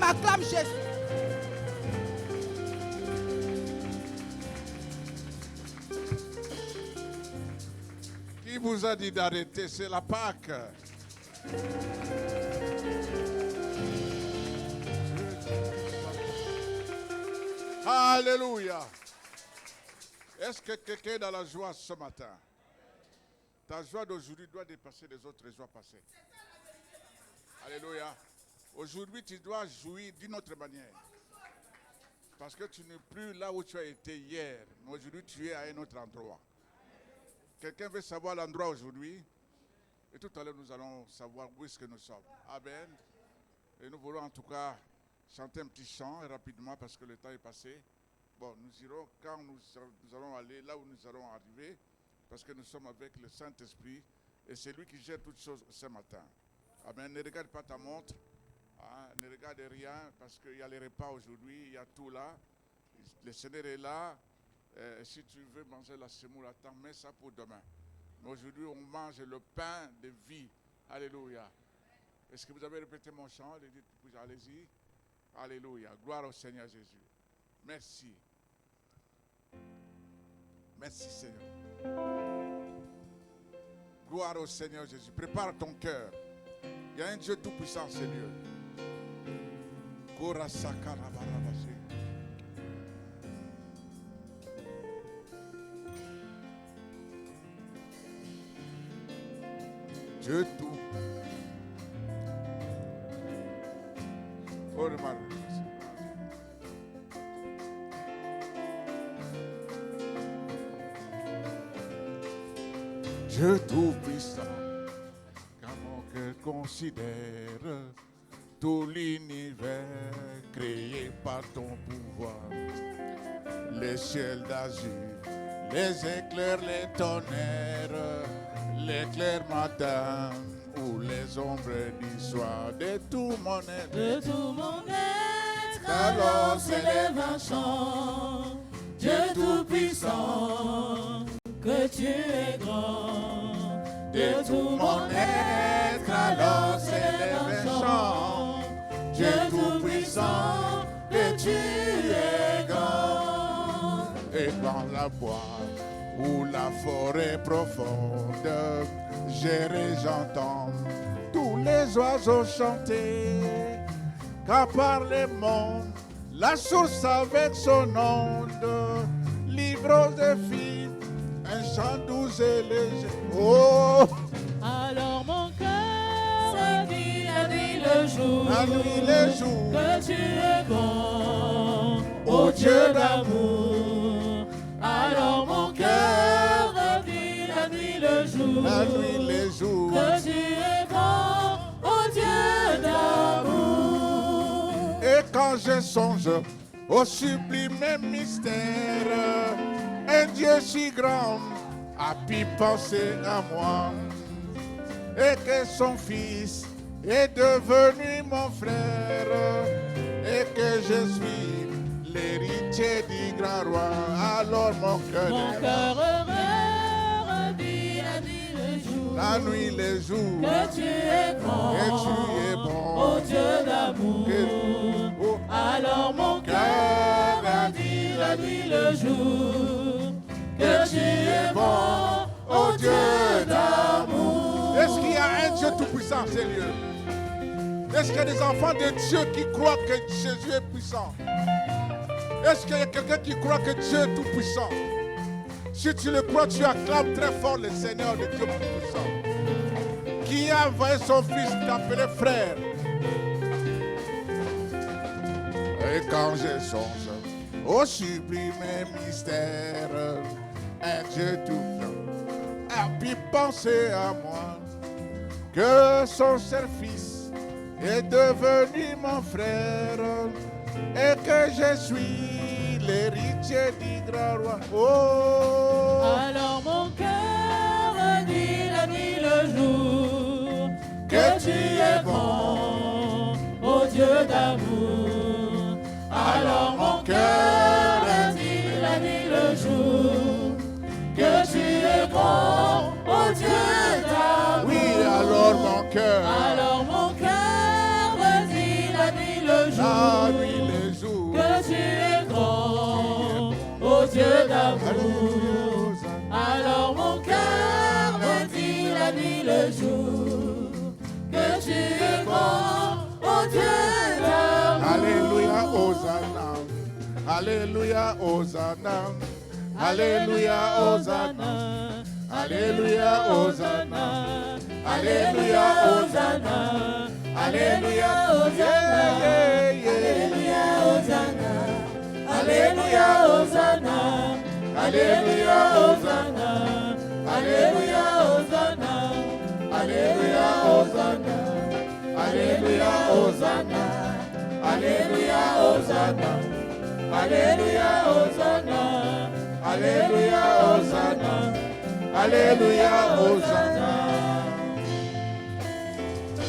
acclame Jésus. Qui vous a dit d'arrêter? C'est la Pâque. Alléluia. Est-ce que quelqu'un est dans la joie ce matin? Ta joie d'aujourd'hui doit dépasser les autres joies passées. Alléluia. Aujourd'hui, tu dois jouir d'une autre manière. Parce que tu n'es plus là où tu as été hier. Mais aujourd'hui, tu es à un autre endroit. Quelqu'un veut savoir l'endroit aujourd'hui? Et tout à l'heure, nous allons savoir où est-ce que nous sommes. Amen. Et nous voulons en tout cas chanter un petit chant rapidement parce que le temps est passé. Bon, nous irons quand nous allons aller là où nous allons arriver. Parce que nous sommes avec le Saint-Esprit. Et c'est lui qui gère toutes choses ce matin. Amen. Ne regarde pas ta montre. Hein, ne regarde rien parce qu'il y a les repas aujourd'hui. Il y a tout là. Le Seigneur est là. Si tu veux manger la semoule, attends, mets ça pour demain. Mais aujourd'hui, on mange le pain de vie. Alléluia. Est-ce que vous avez répété mon chant? Allez-y. Alléluia. Gloire au Seigneur Jésus. Merci. Merci Seigneur. Gloire au Seigneur Jésus. Prépare ton cœur. Il y a un Dieu tout-puissant, c'est Dieu. Dieu tout. Oh, le mal. Dieu tout-puissant, car mon cœur considère tout l'univers créé par ton pouvoir. Les ciels d'azur, les éclairs, les tonnerres, l'éclair matin ou les ombres du soir. De tout mon être, alors s'élève un chant. Dieu tout-puissant, que tu es grand. De tout mon être, alors s'élève un chant. Dieu tout-puissant, que tu es grand. Et dans la boîte ou la forêt profonde, j'entends tous les oiseaux chanter. Car par les monts, la source avec son onde, livre aux filles, un chant doux et léger. Oh! Alors mon cœur redit la nuit le jour, La nuit les jours, que tu es bon, ô Dieu d'amour. Alors mon cœur redit la nuit le jour, la nuit les jours, que tu es bon, ô Dieu d'amour. et quand je songe au sublime mystère, un Dieu si grand a pu penser à moi, et que son fils est devenu mon frère, et que je suis l'héritier du grand roi. Alors mon cœur heureux redit la nuit le jour, la nuit les jours, que tu es bon, ô Dieu d'amour. Oh, Alors mon cœur redit la nuit le jour, que tu es bon, ô Dieu d'amour. est-ce qu'il y a un Dieu tout-puissant, c'est Dieu? Est-ce qu'il y a des enfants de Dieu qui croient que Jésus est puissant? Est-ce qu'il y a quelqu'un qui croit que Dieu est tout-puissant? Si tu le crois, tu acclames très fort le Seigneur de Dieu tout-puissant, qui a envoyé son fils t'appeler frère. Et quand je songe au sublime mystère, un Dieu tout-puissant a pu penser à moi, que son seul fils est devenu mon frère, et que je suis l'héritier du grand roi. Oh! Alors mon cœur dit la nuit le jour, que tu es bon, ô Dieu d'amour. Alors mon cœur dit la nuit le jour, que tu es bon, ô Dieu d'amour. Oui, alors mon cœur. Alors mon cœur dit la nuit le jour, la nuit, les jours. que tu es grand, ô Dieu d'amour. Alors mon cœur me dit la nuit, le jour, que tu es grand, ô Dieu d'amour. Alléluia, Hosanna. Alléluia, Hosanna. Alléluia, Hosanna. Alléluia, Hosanna. Alléluia, Hosanna. Alléluia, Hosanna. Alléluia, Hosanna. Alléluia, Hosanna. Alléluia, Hosanna. Alléluia, Hosanna. Alléluia, Hosanna. Alléluia, Hosanna. Alléluia, Hosanna. Alléluia, Hosanna. Alléluia, Hosanna. Alléluia, Hosanna.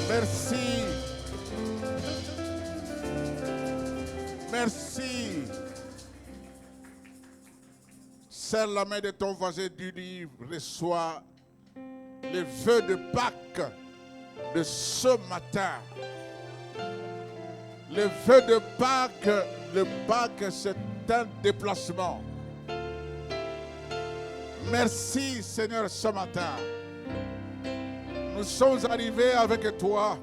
Merci. Merci. Serre la main de ton voisin du livre, reçois les vœux de Pâques de ce matin. Les vœux de Pâques, le Pâques c'est un déplacement. Merci Seigneur ce matin. Nous sommes arrivés avec toi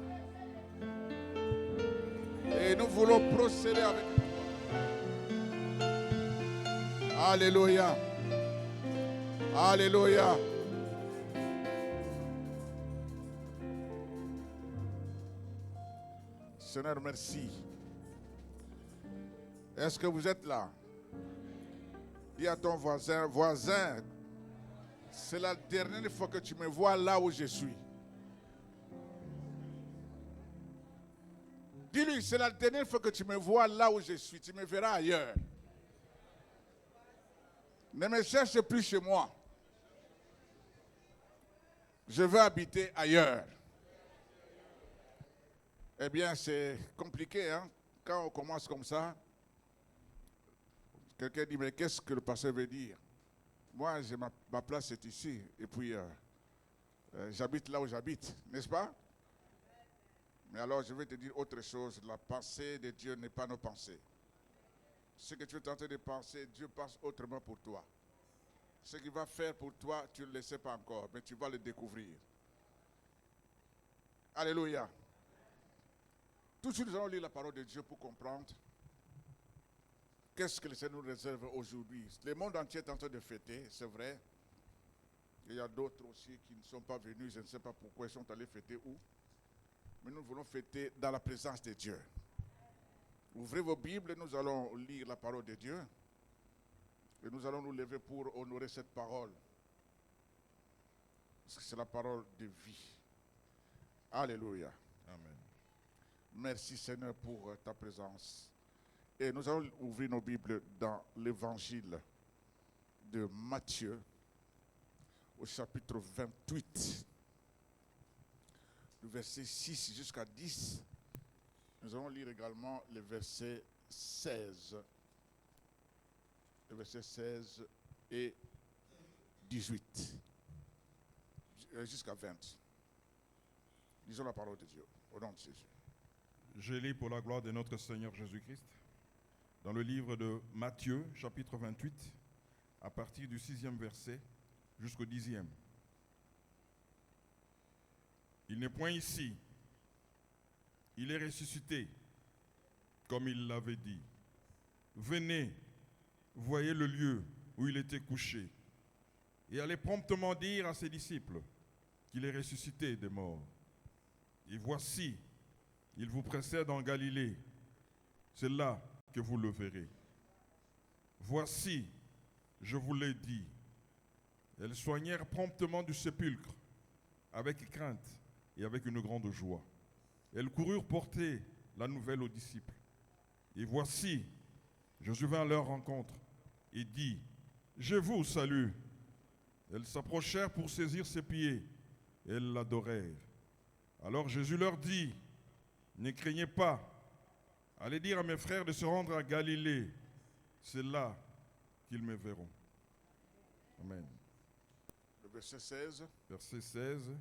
et nous voulons procéder avec toi. Alléluia. Alléluia. Seigneur, merci. Est-ce que vous êtes là? Dis à ton voisin, voisin, c'est la dernière fois que tu me vois là où je suis. Dis-lui, c'est la dernière fois que tu me vois là où je suis. Tu me verras ailleurs. Ne me cherche plus chez moi. Je veux habiter ailleurs. Eh bien, c'est compliqué, hein? Quand on commence comme ça, quelqu'un dit, mais qu'est-ce que le pasteur veut dire? Moi, ma place est ici. Et puis, j'habite là où j'habite, n'est-ce pas? Mais alors, je vais te dire autre chose. La pensée de Dieu n'est pas nos pensées. Ce que tu es tenté de penser, Dieu pense autrement pour toi. Ce qu'il va faire pour toi, tu ne le sais pas encore, mais tu vas le découvrir. Alléluia. Tout de suite, nous allons lire la parole de Dieu pour comprendre qu'est-ce que le Seigneur nous réserve aujourd'hui. Le monde entier est en train de fêter, c'est vrai. Il y a d'autres aussi qui ne sont pas venus, je ne sais pas pourquoi ils sont allés fêter où. Mais nous voulons fêter dans la présence de Dieu. Ouvrez vos Bibles, nous allons lire la parole de Dieu. Et nous allons nous lever pour honorer cette parole. Parce que c'est la parole de vie. Alléluia. Amen. Merci Seigneur pour ta présence. Et nous allons ouvrir nos Bibles dans l'évangile de Matthieu, au chapitre 28, du verset 6 jusqu'à 10. Nous allons lire également le verset 16. Le verset 16 et 18. Jusqu'à 20. Lisons la parole de Dieu, au nom de Jésus. Je lis pour la gloire de notre Seigneur Jésus-Christ, dans le livre de Matthieu, chapitre 28, à partir du 6e verset jusqu'au 10e. Il n'est point ici, il est ressuscité, comme il l'avait dit. Venez, voyez le lieu où il était couché, et allez promptement dire à ses disciples qu'il est ressuscité des morts. Et voici, il vous précède en Galilée, c'est là que vous le verrez. Voici, je vous l'ai dit. Elles soignèrent promptement du sépulcre, avec crainte et avec une grande joie. Elles coururent porter la nouvelle aux disciples. Et voici, Jésus vint à leur rencontre et dit, « Je vous salue. » Elles s'approchèrent pour saisir ses pieds, et elles l'adorèrent. Alors Jésus leur dit, « Ne craignez pas, allez dire à mes frères de se rendre à Galilée, c'est là qu'ils me verront. » Amen. Le verset 16. Verset 16.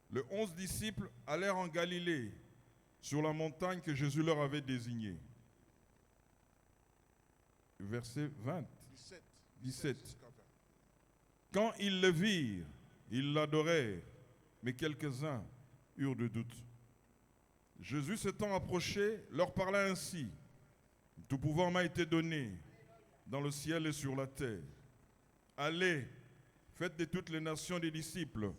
Les 11 disciples allèrent en Galilée, sur la montagne que Jésus leur avait désignée. verset 20, 17. 17. Quand ils le virent, ils l'adorèrent, mais quelques-uns eurent de doutes. Jésus s'étant approché, leur parla ainsi. Tout pouvoir m'a été donné dans le ciel et sur la terre. Allez, faites de toutes les nations des disciples,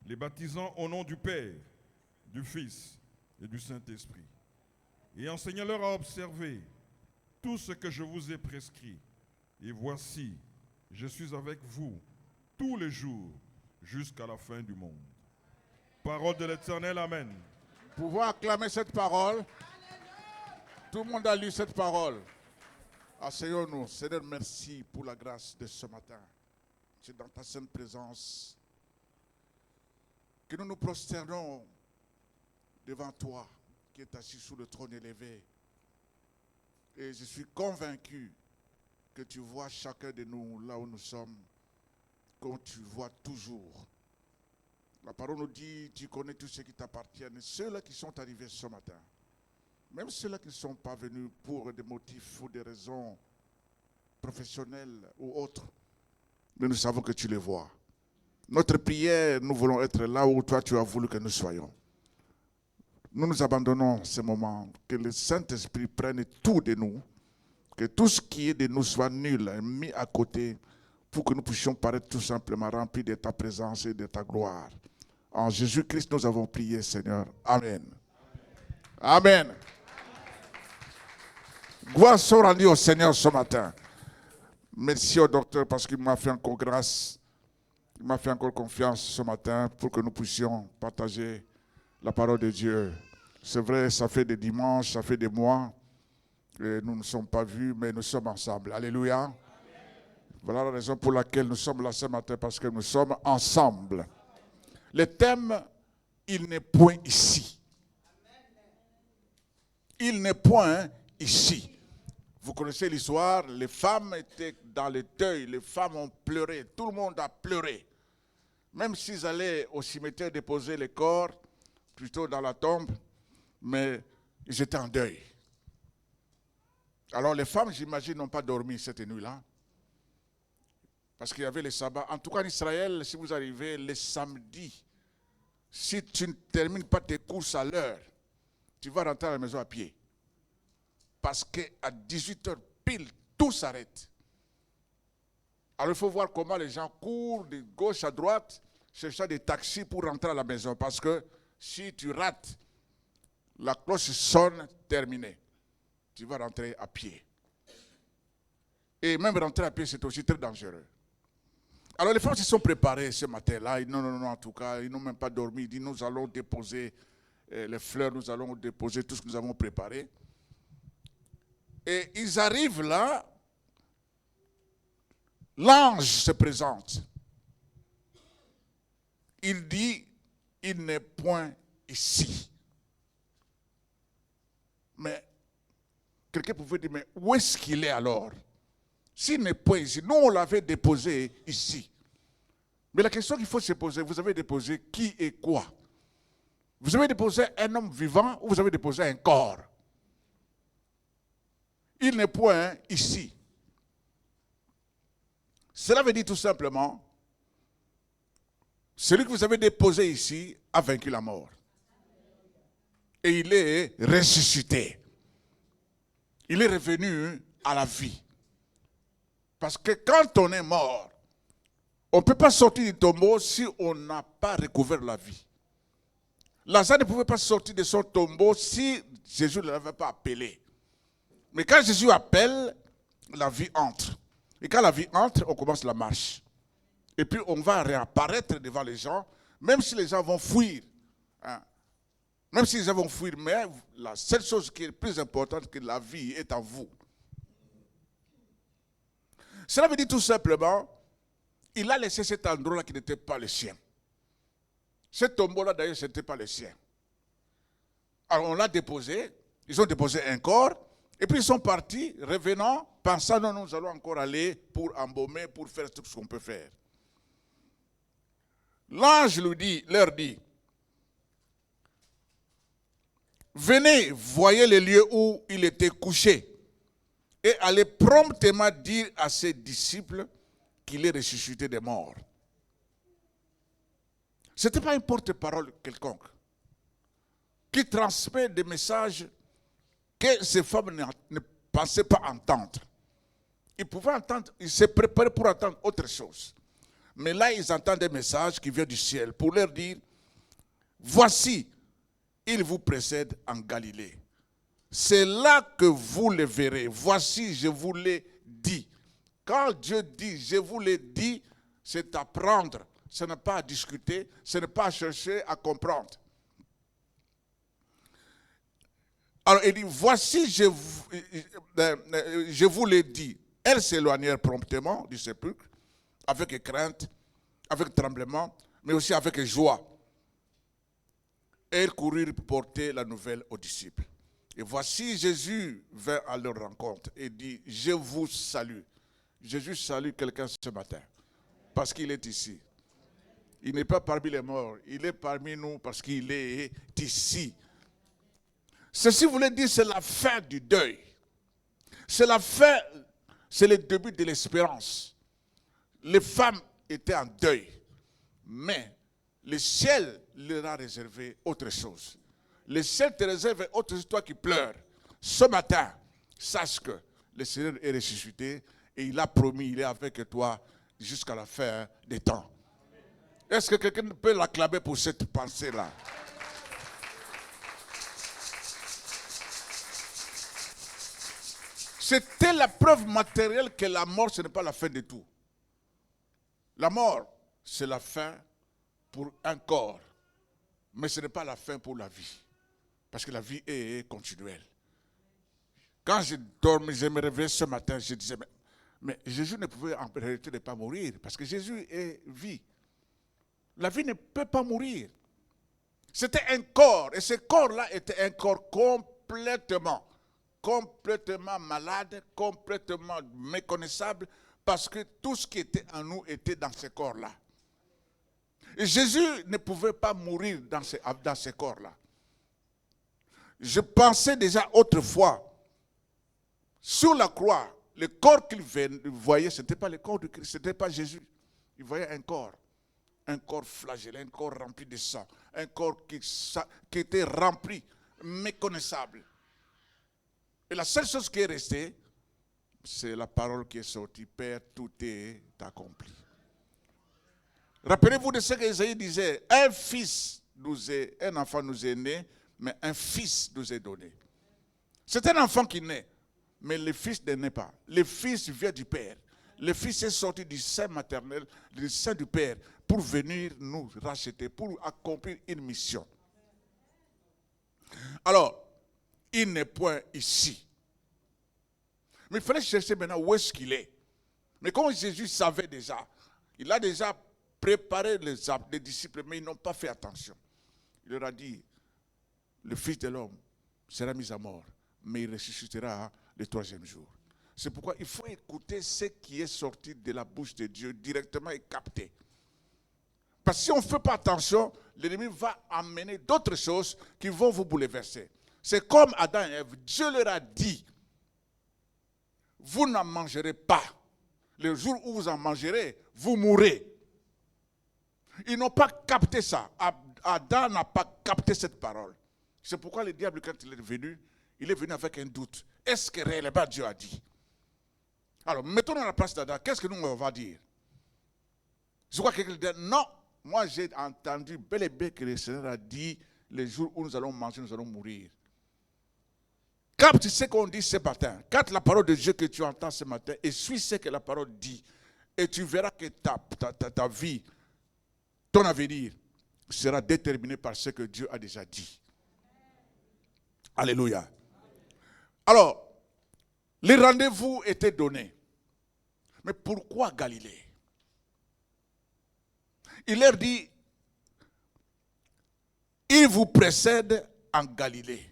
les baptisant au nom du Père, du Fils et du Saint-Esprit. Et enseignez-leur à observer tout ce que je vous ai prescrit. Et voici, je suis avec vous tous les jours jusqu'à la fin du monde. Parole de l'Éternel, amen. Pouvons acclamer cette parole. Tout le monde a lu cette parole. Asseyons-nous. Seigneur, merci pour la grâce de ce matin. C'est dans ta sainte présence que nous nous prosternons devant toi qui es assis sous le trône élevé. Et je suis convaincu que tu vois chacun de nous là où nous sommes, comme tu vois toujours. La parole nous dit, tu connais tous ceux qui t'appartiennent, ceux-là qui sont arrivés ce matin. Même ceux-là qui ne sont pas venus pour des motifs ou des raisons professionnelles ou autres. Mais nous savons que tu les vois. Notre prière, nous voulons être là où toi tu as voulu que nous soyons. Nous nous abandonnons ce moment, que le Saint-Esprit prenne tout de nous, que tout ce qui est de nous soit nul, mis à côté, pour que nous puissions paraître tout simplement remplis de ta présence et de ta gloire. En Jésus-Christ, nous avons prié, Seigneur. Amen. Amen. Gloire soit rendue au Seigneur ce matin. Merci au docteur parce qu'il m'a fait encore grâce. Il m'a fait encore confiance ce matin pour que nous puissions partager la parole de Dieu. C'est vrai, ça fait des dimanches, ça fait des mois. Et nous ne sommes pas vus, mais nous sommes ensemble. Alléluia. Amen. Voilà la raison pour laquelle nous sommes là ce matin, parce que nous sommes ensemble. Le thème, il n'est point ici. Il n'est point ici. Vous connaissez l'histoire, les femmes étaient dans le deuil, les femmes ont pleuré, tout le monde a pleuré. Même s'ils allaient au cimetière déposer les corps, plutôt dans la tombe, mais ils étaient en deuil. Alors les femmes, j'imagine, n'ont pas dormi cette nuit-là. Parce qu'il y avait les sabbats. En tout cas en Israël, si vous arrivez les samedis, si tu ne termines pas tes courses à l'heure, tu vas rentrer à la maison à pied. Parce qu'à 18h pile, tout s'arrête. Alors il faut voir comment les gens courent de gauche à droite, cherchant des taxis pour rentrer à la maison. Parce que si tu rates, la cloche sonne, terminé. Tu vas rentrer à pied. Et même rentrer à pied, c'est aussi très dangereux. Alors les femmes se sont préparées ce matin-là. Non, en tout cas, ils n'ont même pas dormi. Ils disent, nous allons déposer les fleurs, nous allons déposer tout ce que nous avons préparé. Et ils arrivent là, l'ange se présente. Il dit, il n'est point ici. Mais quelqu'un pouvait dire, mais où est-ce qu'il est alors? S'il n'est point ici, nous on l'avait déposé ici. Mais la question qu'il faut se poser, vous avez déposé qui et quoi? Vous avez déposé un homme vivant ou vous avez déposé un corps? Il n'est point ici. Cela veut dire tout simplement, celui que vous avez déposé ici a vaincu la mort. Et il est ressuscité. Il est revenu à la vie. Parce que quand on est mort, on ne peut pas sortir du tombeau si on n'a pas recouvert la vie. Lazare ne pouvait pas sortir de son tombeau si Jésus ne l'avait pas appelé. Mais quand Jésus appelle, la vie entre. Et quand la vie entre, on commence la marche. Et puis on va réapparaître devant les gens, même si les gens vont fuir. Hein. Même si les gens vont fuir, mais la seule chose qui est plus importante, c'est que la vie est en vous. Cela veut dire tout simplement, il a laissé cet endroit-là qui n'était pas le sien. Ce tombeau-là, d'ailleurs, ce n'était pas le sien. Alors on l'a déposé, ils ont déposé un corps, et puis ils sont partis, revenant, pensant, non, nous allons encore aller pour embaumer, pour faire tout ce qu'on peut faire. L'ange leur dit, venez, voyez le lieu où il était couché. et allait promptement dire à ses disciples qu'il est ressuscité des morts. Ce n'était pas une porte-parole quelconque qui transmet des messages que ces femmes ne pensaient pas entendre. Ils pouvaient entendre, ils se préparaient pour entendre autre chose. Mais là, ils entendent des messages qui viennent du ciel pour leur dire, voici, il vous précède en Galilée. C'est là que vous le verrez. Voici, je vous l'ai dit. Quand Dieu dit, je vous l'ai dit, c'est à prendre. Ce n'est pas à discuter, ce n'est pas à chercher à comprendre. Alors il dit, voici, je vous l'ai dit. Elles s'éloignèrent promptement du sépulcre, avec crainte, avec tremblement, mais aussi avec joie. Et elles coururent porter la nouvelle aux disciples. Et voici, Jésus vint à leur rencontre et dit, je vous salue. Jésus salue quelqu'un ce matin, parce qu'il est ici. Il n'est pas parmi les morts, il est parmi nous parce qu'il est ici. Ceci voulait dire, c'est la fin du deuil. C'est la fin, c'est le début de l'espérance. Les femmes étaient en deuil, mais le ciel leur a réservé autre chose. Le ciel te réserve autre chose, toi qui pleures. Ce matin, sache que le Seigneur est ressuscité et il a promis, il est avec toi jusqu'à la fin des temps. Est-ce que quelqu'un peut l'acclamer pour cette pensée-là? C'était la preuve matérielle que la mort, ce n'est pas la fin de tout. La mort, c'est la fin pour un corps, mais ce n'est pas la fin pour la vie. Parce que la vie est continuelle. Quand je dormais, je me réveillais ce matin, je disais, mais Jésus ne pouvait en réalité ne pas mourir, parce que Jésus est vie. La vie ne peut pas mourir. C'était un corps, et ce corps-là était un corps complètement malade, complètement méconnaissable, parce que tout ce qui était en nous était dans ce corps-là. Et Jésus ne pouvait pas mourir dans ce corps-là. Je pensais déjà autrefois, sur la croix, le corps qu'il voyait, ce n'était pas le corps de Christ, ce n'était pas Jésus. Il voyait un corps flagellé, un corps rempli de sang, un corps qui était rempli, méconnaissable. Et la seule chose qui est restée, c'est la parole qui est sortie, Père, tout est accompli. Rappelez-vous de ce qu'Ésaïe disait, un enfant nous est né, mais un fils nous est donné. C'est un enfant qui naît, mais le fils ne naît pas. Le fils vient du Père. Le fils est sorti du sein maternel, du sein du Père, pour venir nous racheter, pour accomplir une mission. Alors, il n'est point ici. Mais il fallait chercher maintenant où est-ce qu'il est. Mais comme Jésus savait déjà, il a déjà préparé les disciples, mais ils n'ont pas fait attention. Il leur a dit, le Fils de l'homme sera mis à mort, mais il ressuscitera le troisième jour. C'est pourquoi il faut écouter ce qui est sorti de la bouche de Dieu directement et capter. Parce que si on ne fait pas attention, l'ennemi va amener d'autres choses qui vont vous bouleverser. C'est comme Adam et Ève. Dieu leur a dit, vous n'en mangerez pas. Le jour où vous en mangerez, vous mourrez. Ils n'ont pas capté ça. Adam n'a pas capté cette parole. C'est pourquoi le diable, quand il est venu avec un doute. Est-ce que réellement Dieu a dit? Alors, mettons-nous à la place d'Adam. Qu'est-ce que nous, on va dire? Je crois que quelqu'un dit, non, moi j'ai entendu bel et bien que le Seigneur a dit, le jour où nous allons manger, nous allons mourir. Capte ce qu'on dit ce matin. Capte la parole de Dieu que tu entends ce matin et suis ce que la parole dit. Et tu verras que ta vie, ton avenir sera déterminé par ce que Dieu a déjà dit. Alléluia. Alors, les rendez-vous étaient donnés. Mais pourquoi Galilée? Il leur dit, il vous précède en Galilée.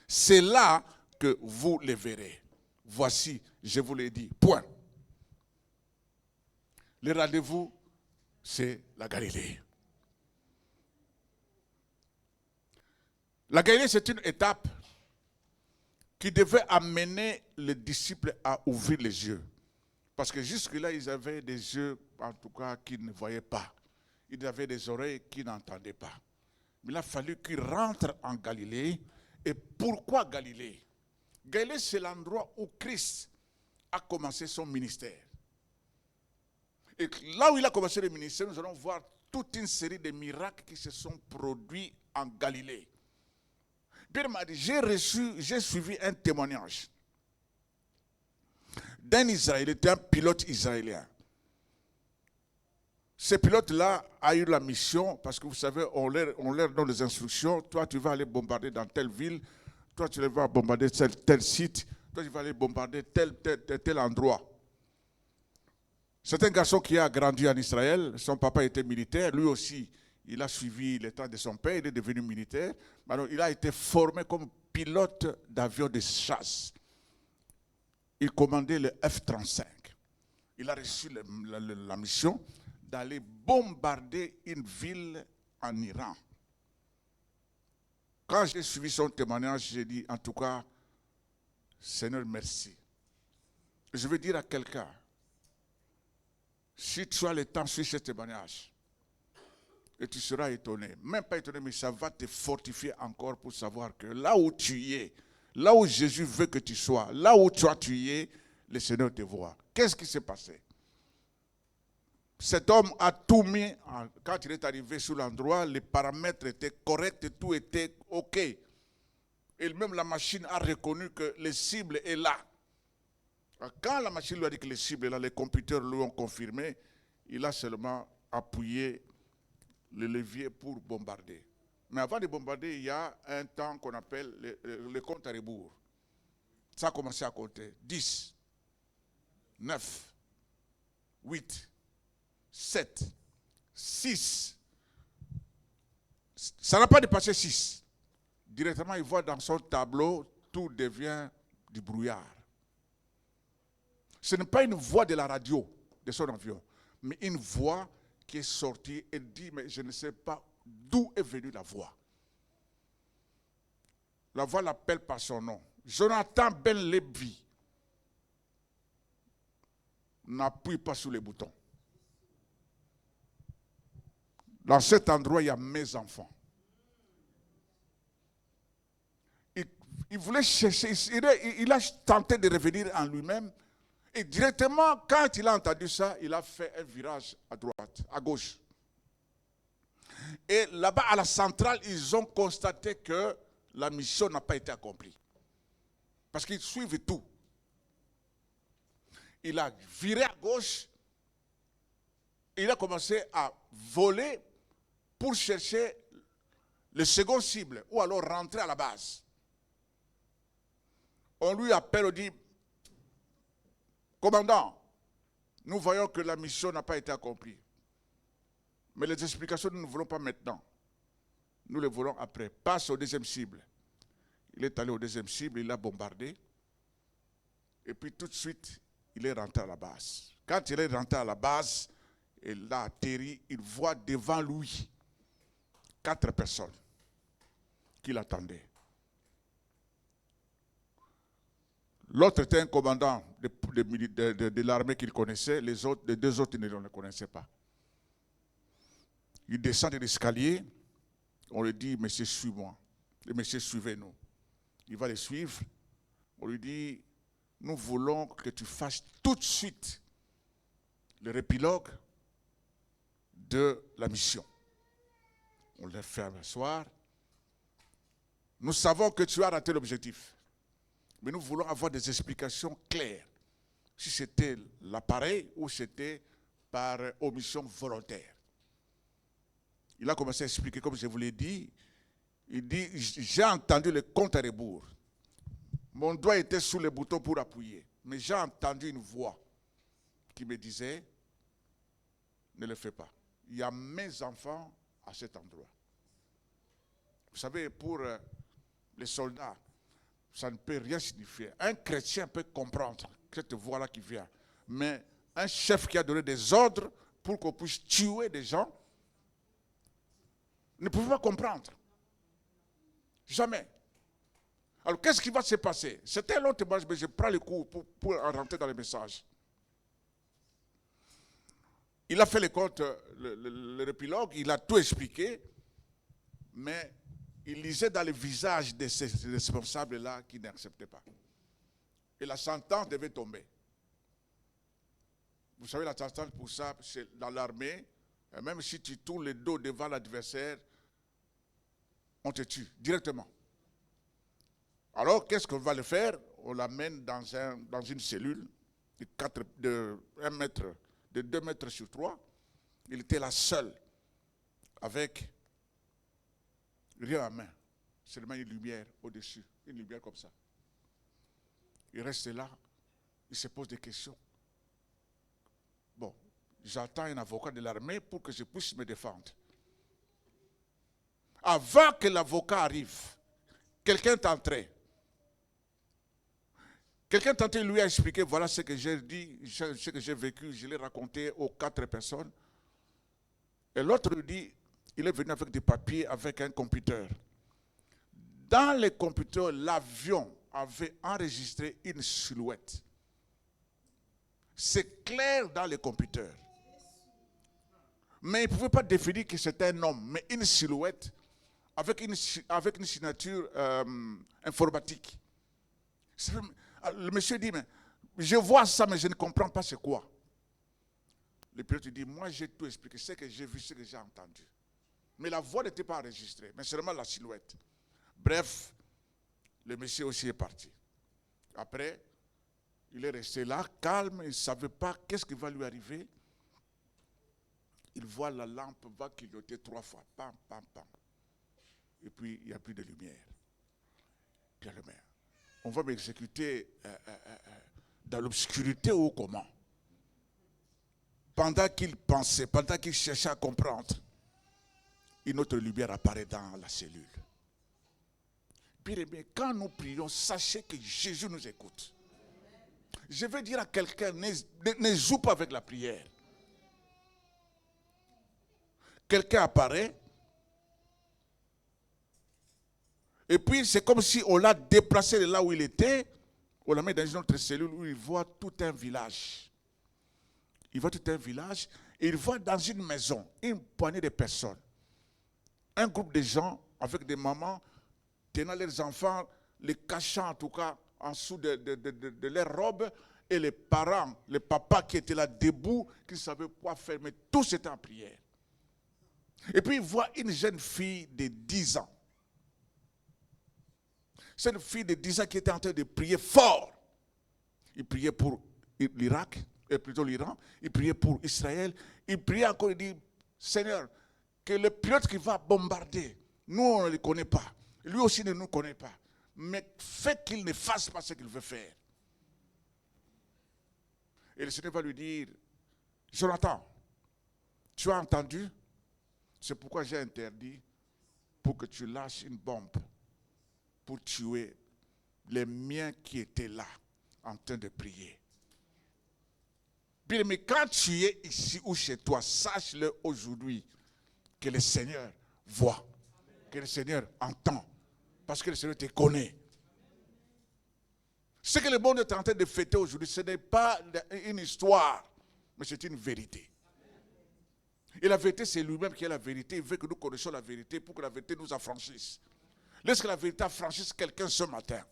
C'est là que vous les verrez. Voici, je vous l'ai dit. Point. Le rendez-vous, c'est la Galilée. La Galilée, c'est une étape qui devait amener les disciples à ouvrir les yeux. Parce que jusque-là, ils avaient des yeux, en tout cas, qui ne voyaient pas. Ils avaient des oreilles qui n'entendaient pas. Mais il a fallu qu'ils rentrent en Galilée. Et pourquoi Galilée? Galilée, c'est l'endroit où Christ a commencé son ministère. Et là où il a commencé le ministère, nous allons voir toute une série de miracles qui se sont produits en Galilée. Pierre m'a dit, j'ai suivi un témoignage d'un Israélien, il était un pilote israélien. Ce pilote-là a eu la mission, parce que vous savez, on leur donne les instructions, toi tu vas aller bombarder dans telle ville, toi tu vas bombarder tel site, toi tu vas aller bombarder tel endroit. C'est un garçon qui a grandi en Israël, son papa était militaire, lui aussi, il a suivi les temps de son père, il est devenu militaire. Alors, il a été formé comme pilote d'avion de chasse. Il commandait le F-35. Il a reçu la mission d'aller bombarder une ville en Iran. Quand j'ai suivi son témoignage, j'ai dit, en tout cas, Seigneur, merci. Je veux dire à quelqu'un, si tu as le temps sur ce témoignage, et tu seras étonné, même pas étonné, mais ça va te fortifier encore pour savoir que là où tu es, là où Jésus veut que tu sois, là où toi tu es, le Seigneur te voit. Qu'est-ce qui s'est passé? Cet homme a tout mis, quand il est arrivé sur l'endroit, les paramètres étaient corrects, tout était OK. Et même la machine a reconnu que le cible est là. Quand la machine lui a dit que le cible est là, les computers lui ont confirmé, il a seulement appuyé le levier pour bombarder. Mais avant de bombarder, il y a un temps qu'on appelle le compte à rebours. Ça a commencé à compter. 10, 9, 8, 7, 6. Ça n'a pas dépassé 6. Directement, il voit dans son tableau, tout devient du brouillard. Ce n'est pas une voix de la radio, de son avion, mais une voix qui est sortie et dit, mais je ne sais pas d'où est venue la voix. La voix l'appelle par son nom. Jonathan Ben Levi. N'appuie pas sur les boutons. Dans cet endroit, il y a mes enfants. Il voulait chercher, il a tenté de revenir en lui-même. Et directement, quand il a entendu ça, il a fait un virage à droite, à gauche. Et là-bas, à la centrale, ils ont constaté que la mission n'a pas été accomplie. Parce qu'ils suivent tout. Il a viré à gauche. Il a commencé à voler pour chercher le second cible, ou alors rentrer à la base. On lui appelle, on dit, commandant, nous voyons que la mission n'a pas été accomplie. Mais les explications, nous ne voulons pas maintenant. Nous les voulons après. Passe au deuxième cible. Il est allé au deuxième cible, il a bombardé. Et puis tout de suite, il est rentré à la base. Quand il est rentré à la base, il a atterri, il voit devant lui 4 personnes qui l'attendaient. L'autre était un commandant de l'armée qu'il connaissait, les 2 autres, il ne le connaissait pas. Il descend de l'escalier, on lui dit, monsieur, suis-moi. Le monsieur, suivez-nous. Il va les suivre. On lui dit, nous voulons que tu fasses tout de suite le épilogue de la mission. On les fait asseoir. Nous savons que tu as raté l'objectif. Mais nous voulons avoir des explications claires. Si c'était l'appareil ou c'était par omission volontaire. Il a commencé à expliquer, comme je vous l'ai dit. Il dit, j'ai entendu le compte à rebours. Mon doigt était sous le bouton pour appuyer. Mais j'ai entendu une voix qui me disait, ne le fais pas. Il y a mes enfants à cet endroit. Vous savez, pour les soldats, ça ne peut rien signifier. Un chrétien peut comprendre cette voix-là qui vient. Mais un chef qui a donné des ordres pour qu'on puisse tuer des gens, ne pouvait pas comprendre. Jamais. Alors, qu'est-ce qui va se passer? C'était un long témoignage, mais je prends le coup pour rentrer dans les messages. Il a fait le compte, l'épilogue, il a tout expliqué, mais il lisait dans le visage de ces responsables-là qui n'acceptaient pas. Et la sentence devait tomber. Vous savez, la sentence pour ça, c'est dans l'armée, même si tu tournes le dos devant l'adversaire, on te tue directement. Alors, qu'est-ce qu'on va le faire? On l'amène dans une cellule de 2 mètres sur 3. Il était là seul, avec rien à main, seulement une lumière au-dessus, une lumière comme ça. Il reste là, il se pose des questions. Bon, j'attends un avocat de l'armée pour que je puisse me défendre. Avant que l'avocat arrive, quelqu'un est entré. Quelqu'un tentait lui a expliqué, voilà ce que j'ai dit, ce que j'ai vécu, je l'ai raconté aux 4 personnes. Et l'autre lui dit, il est venu avec des papiers, avec un computer. Dans le computer, l'avion avait enregistré une silhouette. C'est clair dans le computer. Mais il ne pouvait pas définir que c'était un homme, mais une silhouette avec une signature informatique. Le monsieur dit, mais je vois ça, mais je ne comprends pas c'est quoi. Le pilote dit, moi j'ai tout expliqué, c'est que j'ai vu, ce que j'ai entendu. Mais la voix n'était pas enregistrée, mais seulement la silhouette. Bref, le monsieur aussi est parti. Après, il est resté là, calme, il ne savait pas qu'est-ce qui va lui arriver. Il voit la lampe va clignoter 3 fois, pam, pam, pam. Et puis, il n'y a plus de lumière. Bien le maire. On va m'exécuter dans l'obscurité ou comment? Pendant qu'il pensait, pendant qu'il cherchait à comprendre, une autre lumière apparaît dans la cellule. Bien aimé, quand nous prions, sachez que Jésus nous écoute. Je veux dire à quelqu'un, ne joue pas avec la prière. Quelqu'un apparaît, et puis c'est comme si on l'a déplacé de là où il était, on l'a mis dans une autre cellule où il voit tout un village. Il voit tout un village, et il voit dans une maison une poignée de personnes. Un groupe de gens avec des mamans tenant leurs enfants, les cachant en tout cas en dessous de leurs robes, et les parents, les papas qui étaient là debout, qui ne savaient pas faire, mais tous étaient en prière. Et puis il voit une jeune fille de 10 ans. C'est une fille de 10 ans qui était en train de prier fort. Il priait pour l'Irak, plutôt l'Iran, il priait pour Israël, il priait encore, il dit, Seigneur, que le pilote qui va bombarder, nous on ne le connaît pas, lui aussi ne nous connaît pas, mais fait qu'il ne fasse pas ce qu'il veut faire. Et le Seigneur va lui dire, Jonathan, tu as entendu? C'est pourquoi j'ai interdit pour que tu lâches une bombe pour tuer les miens qui étaient là en train de prier. Bien, mais quand tu es ici ou chez toi, sache-le aujourd'hui que le Seigneur voit, que le Seigneur entend, parce que le Seigneur te connaît. Ce que le monde est en train de fêter aujourd'hui, ce n'est pas une histoire, mais c'est une vérité. Et la vérité, c'est lui-même qui est la vérité. Il veut que nous connaissions la vérité pour que la vérité nous affranchisse. Laisse que la vérité affranchisse quelqu'un ce matin.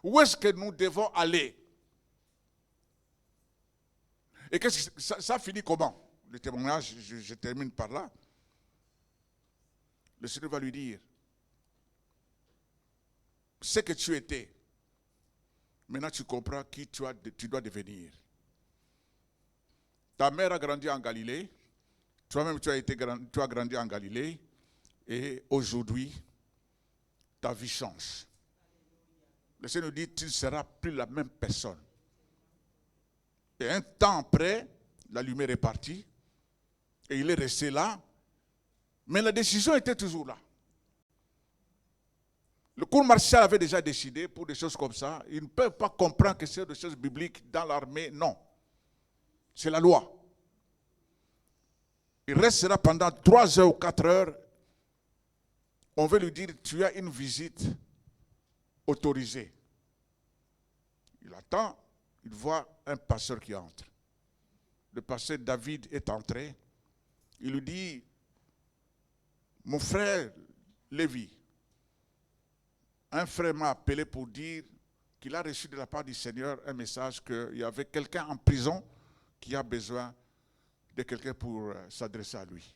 Où est-ce que nous devons aller? Et qu'est-ce que ça finit comment? Le témoignage, je termine par là. Le Seigneur va lui dire, ce que tu étais, maintenant tu comprends qui tu dois devenir. Ta mère a grandi en Galilée, toi-même tu as grandi en Galilée, et aujourd'hui, ta vie change. Le Seigneur dit, tu ne seras plus la même personne. Et un temps après, la lumière est partie, et il est resté là, mais la décision était toujours là. Le cour martial avait déjà décidé pour des choses comme ça. Ils ne peuvent pas comprendre que c'est des choses bibliques dans l'armée, non. C'est la loi. Il restera pendant 3 heures ou 4 heures. On veut lui dire, tu as une visite autorisé. Il attend, il voit un pasteur qui entre. Le pasteur David est entré. Il lui dit, mon frère Lévi, un frère m'a appelé pour dire qu'il a reçu de la part du Seigneur un message qu'il y avait quelqu'un en prison qui a besoin de quelqu'un pour s'adresser à lui.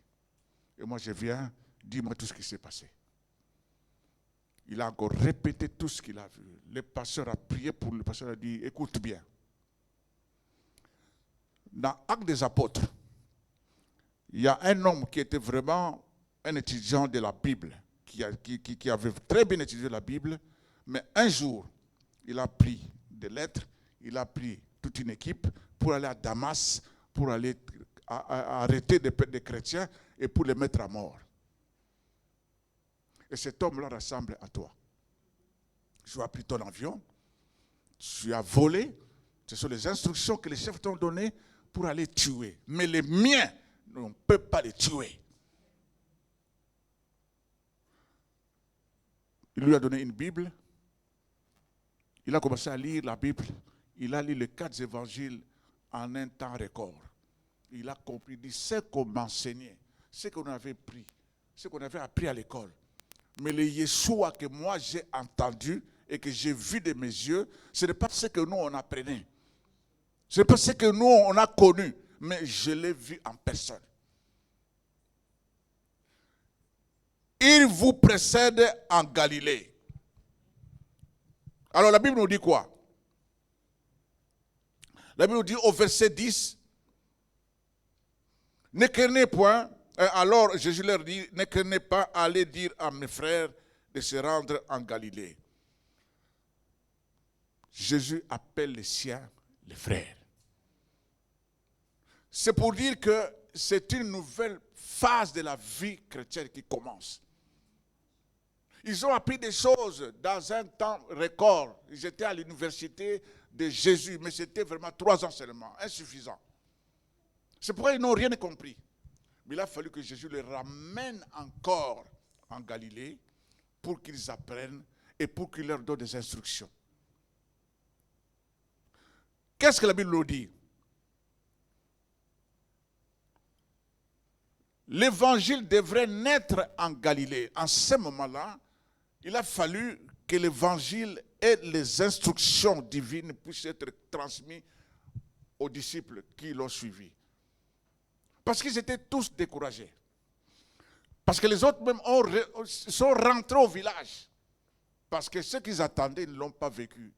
Et moi je viens, dis-moi tout ce qui s'est passé. Il a encore répété tout ce qu'il a vu. Le pasteur a prié pour lui. Le pasteur a dit, écoute bien. Dans Actes des Apôtres, il y a un homme qui était vraiment un étudiant de la Bible, qui avait très bien étudié la Bible, mais un jour, il a pris des lettres, il a pris toute une équipe pour aller à Damas, pour aller arrêter des chrétiens et pour les mettre à mort. Et cet homme-là ressemble à toi. Tu as pris ton avion, tu as volé, ce sont les instructions que les chefs t'ont données pour aller tuer. Mais les miens, on ne peut pas les tuer. Il lui a donné une Bible. Il a commencé à lire la Bible. Il a lu les 4 évangiles en un temps record. Il a compris, il dit, ce qu'on m'enseignait, ce qu'on avait pris, ce qu'on avait appris à l'école. Mais le Yeshua que moi j'ai entendu et que j'ai vu de mes yeux, ce n'est pas ce que nous on apprenait. Ce n'est pas ce que nous on a connu, mais je l'ai vu en personne. Il vous précède en Galilée. Alors la Bible nous dit quoi? La Bible nous dit au verset 10, ne craignez point. Alors Jésus leur dit, ne craignez pas, allez dire à mes frères de se rendre en Galilée. Jésus appelle les siens les frères. C'est pour dire que c'est une nouvelle phase de la vie chrétienne qui commence. Ils ont appris des choses dans un temps record. Ils étaient à l'université de Jésus, mais c'était vraiment 3 ans seulement, insuffisant. C'est pourquoi ils n'ont rien compris. Mais il a fallu que Jésus les ramène encore en Galilée pour qu'ils apprennent et pour qu'il leur donne des instructions. Qu'est-ce que la Bible nous dit? L'évangile devrait naître en Galilée. En ce moment-là, il a fallu que l'évangile et les instructions divines puissent être transmises aux disciples qui l'ont suivi. Parce qu'ils étaient tous découragés. Parce que les autres même sont rentrés au village. Parce que ce qu'ils attendaient, ils ne l'ont pas vécu.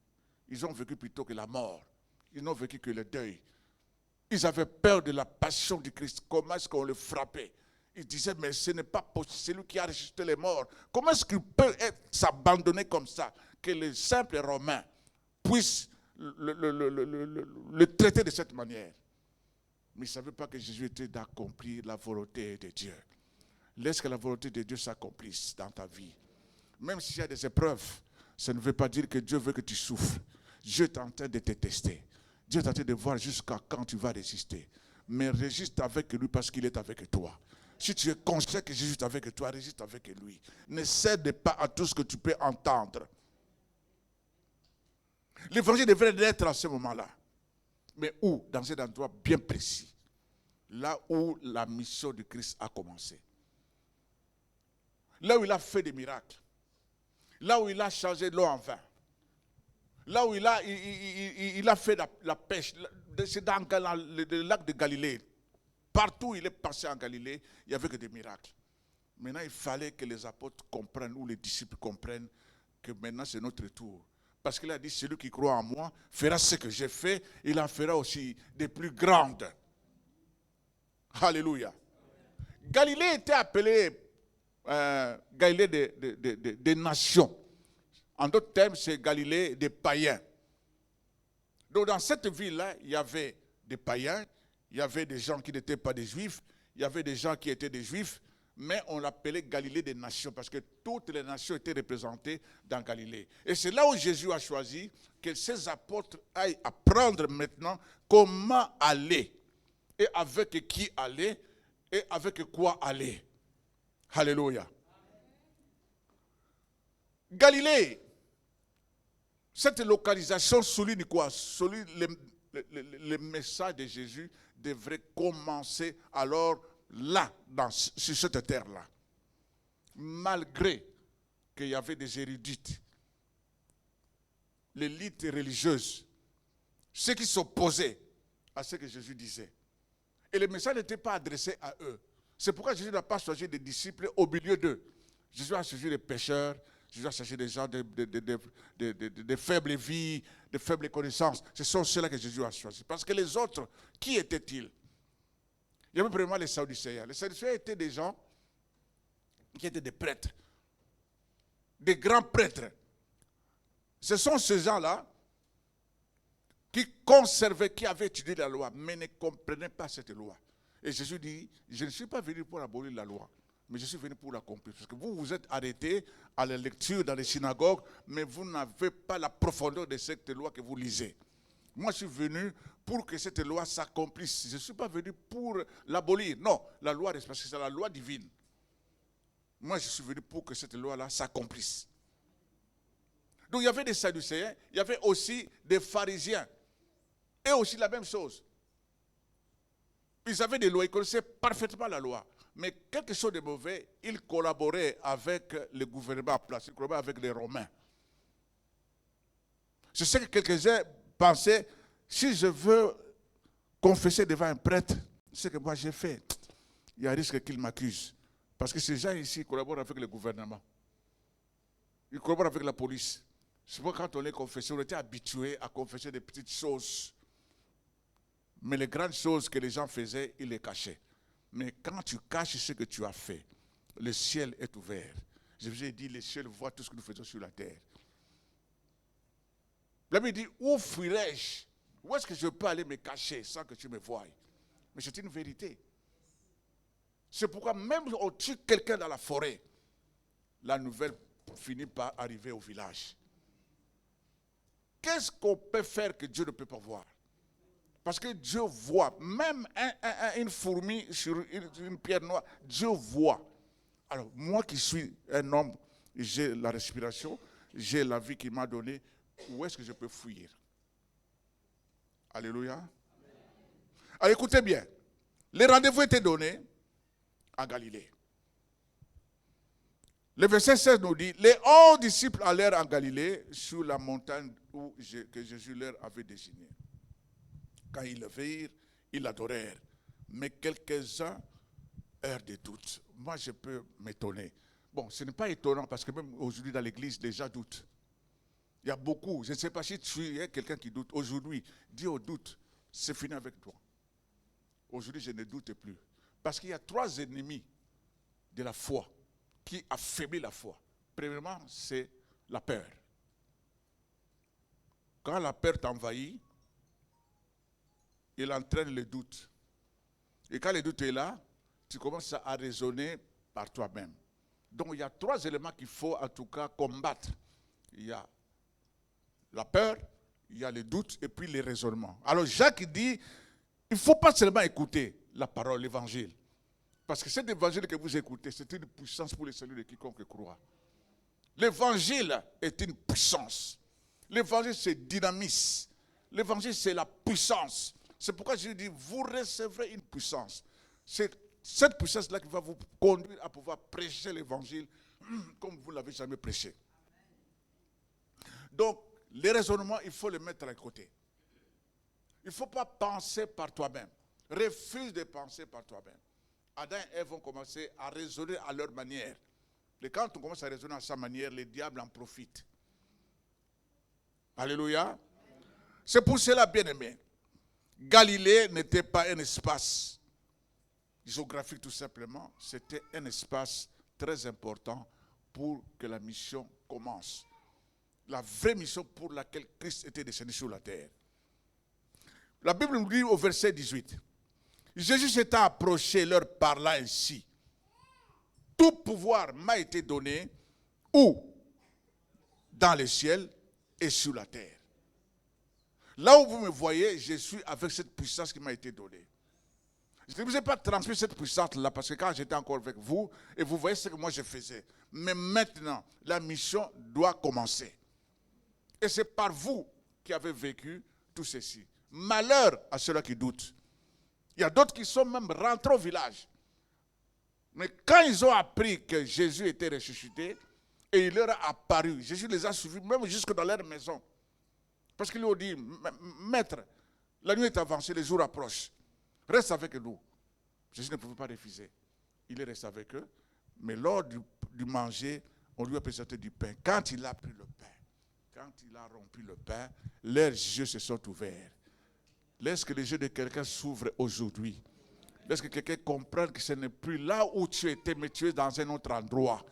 Ils ont vécu plutôt que la mort. Ils n'ont vécu que le deuil. Ils avaient peur de la passion du Christ. Comment est-ce qu'on le frappait? Ils disaient, mais ce n'est pas possible. C'est lui qui a ressuscité les morts. Comment est-ce qu'il peut s'abandonner comme ça? Que les simples Romains puissent le traiter de cette manière. Mais ils ne savaient pas que Jésus était d'accomplir la volonté de Dieu. Laisse que la volonté de Dieu s'accomplisse dans ta vie. Même s'il y a des épreuves, ça ne veut pas dire que Dieu veut que tu souffres. Dieu est en train de te tester. Dieu est en train de voir jusqu'à quand tu vas résister. Mais résiste avec lui parce qu'il est avec toi. Si tu es conscient que Jésus est avec toi, résiste avec lui. Ne cède pas à tout ce que tu peux entendre. L'évangile devrait être à ce moment-là. Mais où? Dans un endroit bien précis. Là où la mission de Christ a commencé. Là où il a fait des miracles. Là où il a changé l'eau en vin. Là où il a fait la pêche. C'est dans le lac de Galilée. Partout où il est passé en Galilée, il n'y avait que des miracles. Maintenant, il fallait que les apôtres comprennent, ou les disciples comprennent, que maintenant c'est notre tour. Parce qu'il a dit, celui qui croit en moi fera ce que j'ai fait, il en fera aussi des plus grandes. Alléluia. Galilée était appelée Galilée des nations. En d'autres termes, c'est Galilée des païens. Donc dans cette ville-là, il y avait des païens, il y avait des gens qui n'étaient pas des juifs, il y avait des gens qui étaient des juifs, mais on l'appelait Galilée des nations parce que toutes les nations étaient représentées dans Galilée. Et c'est là où Jésus a choisi que ses apôtres aillent apprendre maintenant comment aller, et avec qui aller, et avec quoi aller. Alléluia. Galilée Cette localisation souligne quoi? Souligne le message de Jésus devrait commencer alors là, sur cette terre-là. Malgré qu'il y avait des érudites, l'élite religieuse, ceux qui s'opposaient à ce que Jésus disait. Et le message n'était pas adressé à eux. C'est pourquoi Jésus n'a pas choisi des disciples au milieu d'eux. Jésus a choisi des pécheurs, Jésus a choisi des gens de faibles vies, de faibles connaissances. Ce sont ceux-là que Jésus a choisis. Parce que les autres, qui étaient-ils? Il y avait premièrement les Sadducéens. Les Sadducéens étaient des gens qui étaient des prêtres, des grands prêtres. Ce sont ces gens-là qui conservaient, qui avaient étudié la loi, mais ne comprenaient pas cette loi. Et Jésus dit, je ne suis pas venu pour abolir la loi, mais je suis venu pour l'accomplir. Parce que vous vous êtes arrêtés à la lecture dans les synagogues, mais vous n'avez pas la profondeur de cette loi que vous lisez. Moi, je suis venu pour que cette loi s'accomplisse. Je ne suis pas venu pour l'abolir. Non, la loi, parce que c'est la loi divine. Moi, je suis venu pour que cette loi-là s'accomplisse. Donc, il y avait des Sadducéens, il y avait aussi des pharisiens. Et aussi la même chose. Ils avaient des lois, ils connaissaient parfaitement la loi. Mais quelque chose de mauvais, ils collaboraient avec le gouvernement en place, ils collaboraient avec les Romains. Je sais que quelques-uns pensaient, si je veux confesser devant un prêtre, ce que moi j'ai fait, il y a un risque qu'il m'accuse. Parce que ces gens ici collaborent avec le gouvernement. Ils collaborent avec la police. C'est pourquoi quand on est confessé, on était habitué à confesser des petites choses. Mais les grandes choses que les gens faisaient, ils les cachaient. Mais quand tu caches ce que tu as fait, le ciel est ouvert. Je vous ai dit, le ciel voit tout ce que nous faisons sur la terre. La Bible dit, où fuirai-je? Où est-ce que je peux aller me cacher sans que tu me voies? Mais c'est une vérité. C'est pourquoi même si on tue quelqu'un dans la forêt, la nouvelle finit par arriver au village. Qu'est-ce qu'on peut faire que Dieu ne peut pas voir? Parce que Dieu voit, même une fourmi sur une pierre noire, Dieu voit. Alors, moi qui suis un homme, j'ai la respiration, j'ai la vie qu'il m'a donnée, où est-ce que je peux fuir? Alléluia. Alors, écoutez bien, les rendez-vous étaient donnés à Galilée. Le verset 16 nous dit, les 11 disciples allèrent en Galilée sur la montagne que Jésus leur avait désignée. Quand ils le virent, ils l'adorèrent. Mais quelques-uns eurent des doutes. Moi, je peux m'étonner. Bon, ce n'est pas étonnant parce que même aujourd'hui dans l'église, les gens doutent. Il y a beaucoup. Je ne sais pas si tu es quelqu'un qui doute. Aujourd'hui, dis au doute, c'est fini avec toi. Aujourd'hui, je ne doute plus. Parce qu'il y a 3 ennemis de la foi qui affaiblit la foi. Premièrement, c'est la peur. Quand la peur t'envahit, il entraîne le doute. Et quand le doute est là, tu commences à raisonner par toi-même. Donc il y a 3 éléments qu'il faut en tout cas combattre. Il y a la peur, il y a le doute et puis les raisonnements. Alors Jacques dit, il ne faut pas seulement écouter la parole, l'évangile. Parce que cet évangile que vous écoutez, c'est une puissance pour le salut de quiconque croit. L'évangile est une puissance. L'évangile c'est dynamisme. L'évangile c'est la puissance. C'est pourquoi je dis, vous recevrez une puissance. C'est cette puissance-là qui va vous conduire à pouvoir prêcher l'évangile comme vous ne l'avez jamais prêché. Donc, les raisonnements, il faut les mettre à côté. Il ne faut pas penser par toi-même. Refuse de penser par toi-même. Adam et Ève vont commencer à raisonner à leur manière. Et quand on commence à raisonner à sa manière, le diable en profite. Alléluia. C'est pour cela, bien-aimé, Galilée n'était pas un espace géographique tout simplement, c'était un espace très important pour que la mission commence. La vraie mission pour laquelle Christ était descendu sur la terre. La Bible nous dit au verset 18, Jésus s'étant approché leur parlant ainsi, tout pouvoir m'a été donné, où? Dans le ciel et sur la terre. Là où vous me voyez, je suis avec cette puissance qui m'a été donnée. Je ne vous ai pas transmis cette puissance-là parce que quand j'étais encore avec vous, et vous voyez ce que moi je faisais. Mais maintenant, la mission doit commencer. Et c'est par vous qui avez vécu tout ceci. Malheur à ceux-là qui doutent. Il y a d'autres qui sont même rentrés au village. Mais quand ils ont appris que Jésus était ressuscité, et il leur a apparu, Jésus les a suivis même jusque dans leur maison. Parce qu'ils lui ont dit, maître, la nuit est avancée, les jours approchent. Reste avec nous. Jésus ne pouvait pas refuser. Il est resté avec eux. Mais lors du manger, on lui a présenté du pain. Quand il a pris le pain, quand il a rompu le pain, leurs yeux se sont ouverts. Laisse que les yeux de quelqu'un s'ouvrent aujourd'hui. Laisse que quelqu'un comprenne que ce n'est plus là où tu étais, mais tu es dans un autre endroit.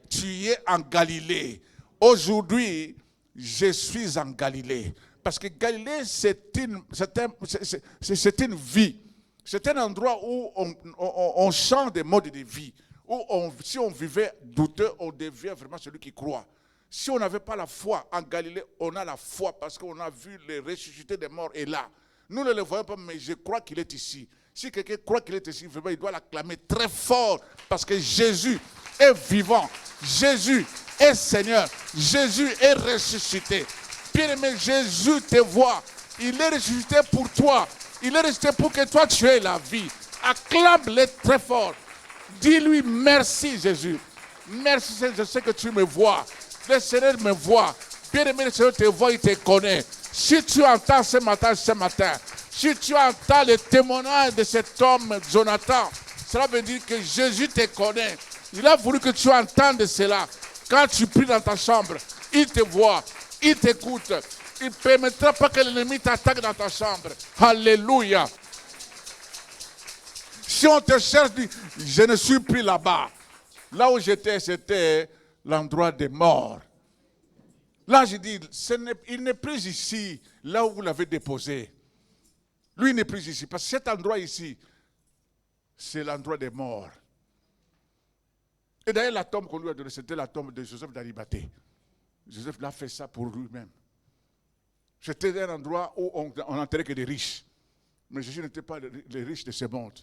Tu es en Galilée. Aujourd'hui, je suis en Galilée. Parce que Galilée, c'est une vie. C'est un endroit où on change des modes de vie. Où si on vivait douteux, on devient vraiment celui qui croit. Si on n'avait pas la foi en Galilée, on a la foi parce qu'on a vu le ressuscité des morts est là. Nous ne le voyons pas, mais je crois qu'il est ici. Si quelqu'un croit qu'il est ici, vraiment, il doit l'acclamer très fort parce que Jésus est vivant. Jésus est Seigneur. Jésus est ressuscité. Bien-aimé, Jésus te voit. Il est ressuscité pour toi. Il est ressuscité pour que toi tu aies la vie. Acclame-le très fort. Dis-lui merci Jésus. Merci Seigneur, je sais que tu me vois. Le Seigneur me voit. Bien-aimé, le Seigneur te voit, il te connaît. Si tu entends ce matin, si tu entends le témoignage de cet homme, Jonathan, cela veut dire que Jésus te connaît. Il a voulu que tu entendes cela. Quand tu pries dans ta chambre, il te voit, il t'écoute. Il ne permettra pas que l'ennemi t'attaque dans ta chambre. Alléluia. Si on te cherche, dis, je ne suis plus là-bas. Là où j'étais, c'était l'endroit des morts. Là, je dis, il n'est plus ici, là où vous l'avez déposé. Lui, il n'est plus ici. Parce que cet endroit ici, c'est l'endroit des morts. Et d'ailleurs, la tombe qu'on lui a donnée, c'était la tombe de Joseph d'Arimathée. Joseph l'a fait ça pour lui-même. C'était un endroit où on n'enterrait que des riches. Mais Jésus n'était pas les riches de ce monde.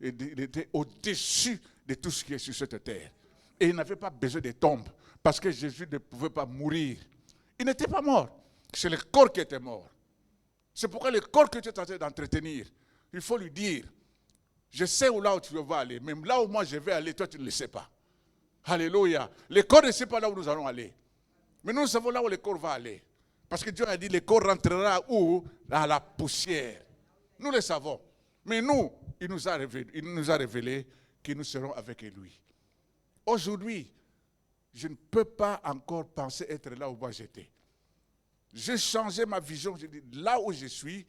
Il était au-dessus de tout ce qui est sur cette terre. Et il n'avait pas besoin de tombes. Parce que Jésus ne pouvait pas mourir. Il n'était pas mort. C'est le corps qui était mort. C'est pourquoi le corps que tu es en train d'entretenir, il faut lui dire, je sais là où tu vas aller, même là où moi je vais aller, toi tu ne le sais pas. Alléluia. Le corps ne sait pas là où nous allons aller. Mais nous savons là où le corps va aller. Parce que Dieu a dit, le corps rentrera où? Dans la poussière. Nous le savons. Mais nous, il nous a révélé que nous serons avec lui. Aujourd'hui, je ne peux pas encore penser être là où moi j'étais. J'ai changé ma vision. J'ai dit, là où je suis,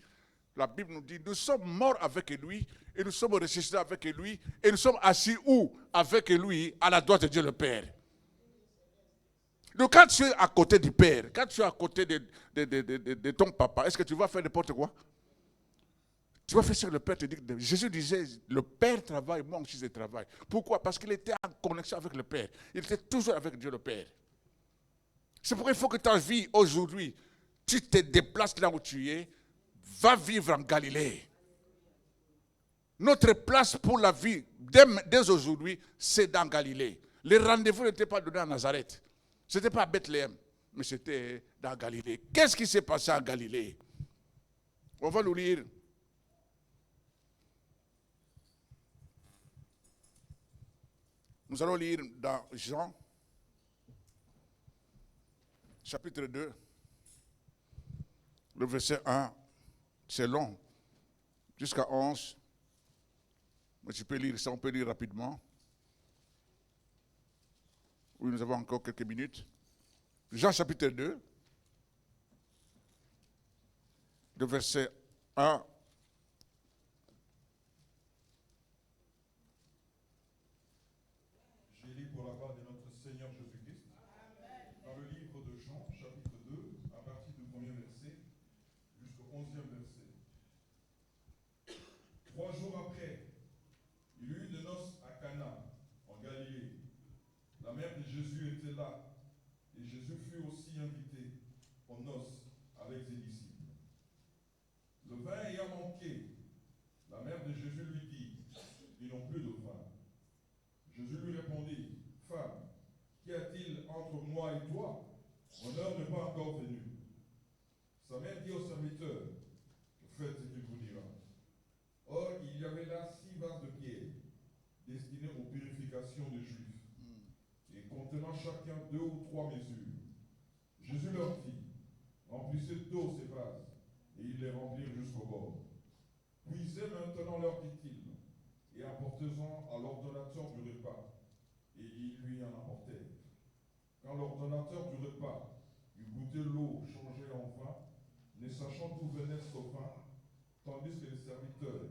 la Bible nous dit, nous sommes morts avec lui et nous sommes ressuscités avec lui et nous sommes assis où? Avec lui, à la droite de Dieu le Père. Donc quand tu es à côté du Père, quand tu es à côté de ton papa, est-ce que tu vas faire n'importe quoi? Tu vas faire ce que le Père te dit. Jésus disait, le Père travaille, moi aussi je travaille. Pourquoi? Parce qu'il était en connexion avec le Père. Il était toujours avec Dieu le Père. C'est pourquoi il faut que ta vie aujourd'hui, tu te déplaces là où tu es, va vivre en Galilée. Notre place pour la vie, dès aujourd'hui, c'est dans Galilée. Les rendez-vous n'étaient pas donnés à Nazareth. Ce n'était pas à Bethléem, mais c'était dans Galilée. Qu'est-ce qui s'est passé en Galilée? On va nous lire. Nous allons lire dans Jean, chapitre 2, le verset 1. C'est long, jusqu'à 11. Mais tu peux lire ça, on peut lire rapidement. Oui, nous avons encore quelques minutes. Jean chapitre 2, le verset 1. J'ai lu pour la gloire de notre Seigneur Jésus-Christ. Dans le livre de Jean, chapitre 2, à partir du 1er verset jusqu'au 11e verset. 3 jours après, il y eut de noces à Cana, en Galilée. La mère de Jésus était là, et Jésus fut aussi invité aux noces avec ses disciples. Le vin ayant 3 mesures. Jésus leur dit, remplissez d'eau ces vases, et ils les remplirent jusqu'au bord. Puisez maintenant, leur dit-il, et apportez-en à l'ordonnateur du repas. Et ils lui en apportèrent. Quand l'ordonnateur du repas eut goûté l'eau changée en vin, ne sachant d'où venait ce vin, tandis que les serviteurs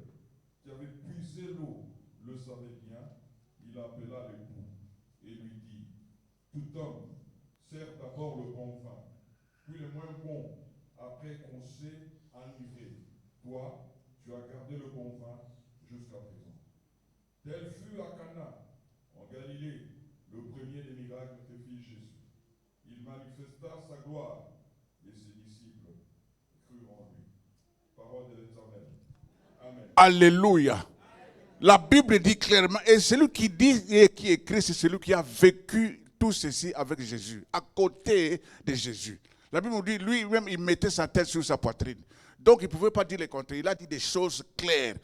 qui avaient puisé l'eau le savaient bien, il appela l'époux et lui dit, tout homme sert d'abord le bon vin, puis le moins bon, après qu'on s'est enivré. Toi, tu as gardé le bon vin jusqu'à présent. Tel fut à Cana, en Galilée, le premier des miracles que fit Jésus. Il manifesta sa gloire et ses disciples crurent en lui. Parole de l'Éternel. Amen. Alléluia. La Bible dit clairement, et celui qui dit et qui écrit, c'est celui qui a vécu tout ceci avec Jésus, à côté de Jésus. La Bible nous dit, lui-même, il mettait sa tête sur sa poitrine. Donc, il ne pouvait pas dire le contraire. Il a dit des choses claires.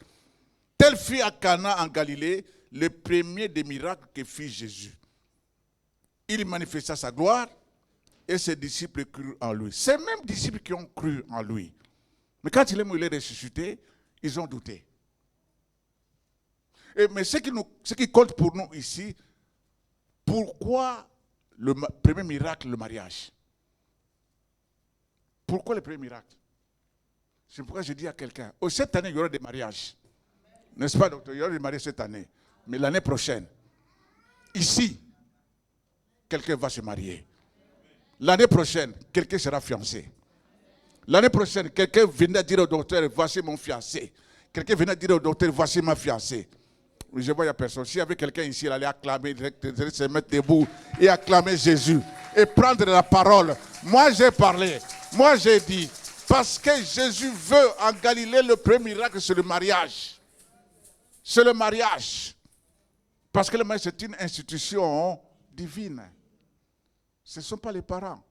Tel fut à Cana en Galilée, le premier des miracles que fit Jésus. Il manifesta sa gloire et ses disciples crurent en lui. Ces mêmes disciples qui ont cru en lui. Mais quand il est ressuscité, ils ont douté. Mais ce qui compte pour nous ici, pourquoi le premier miracle, le mariage? Pourquoi le premier miracle? C'est pourquoi je dis à quelqu'un, cette année, il y aura des mariages. N'est-ce pas, docteur? Il y aura des mariages cette année. Mais l'année prochaine, ici, quelqu'un va se marier. L'année prochaine, quelqu'un sera fiancé. L'année prochaine, quelqu'un viendra dire au docteur, voici mon fiancé. Quelqu'un viendra dire au docteur, voici ma fiancée. Je vois, il n'y a personne. S'il y avait quelqu'un ici, il allait acclamer, se mettre debout et acclamer Jésus. Et prendre la parole. Moi, j'ai parlé. Moi, j'ai dit. Parce que Jésus veut en Galilée, le premier miracle, c'est le mariage. C'est le mariage. Parce que le mariage, c'est une institution divine. Ce ne sont pas les parents.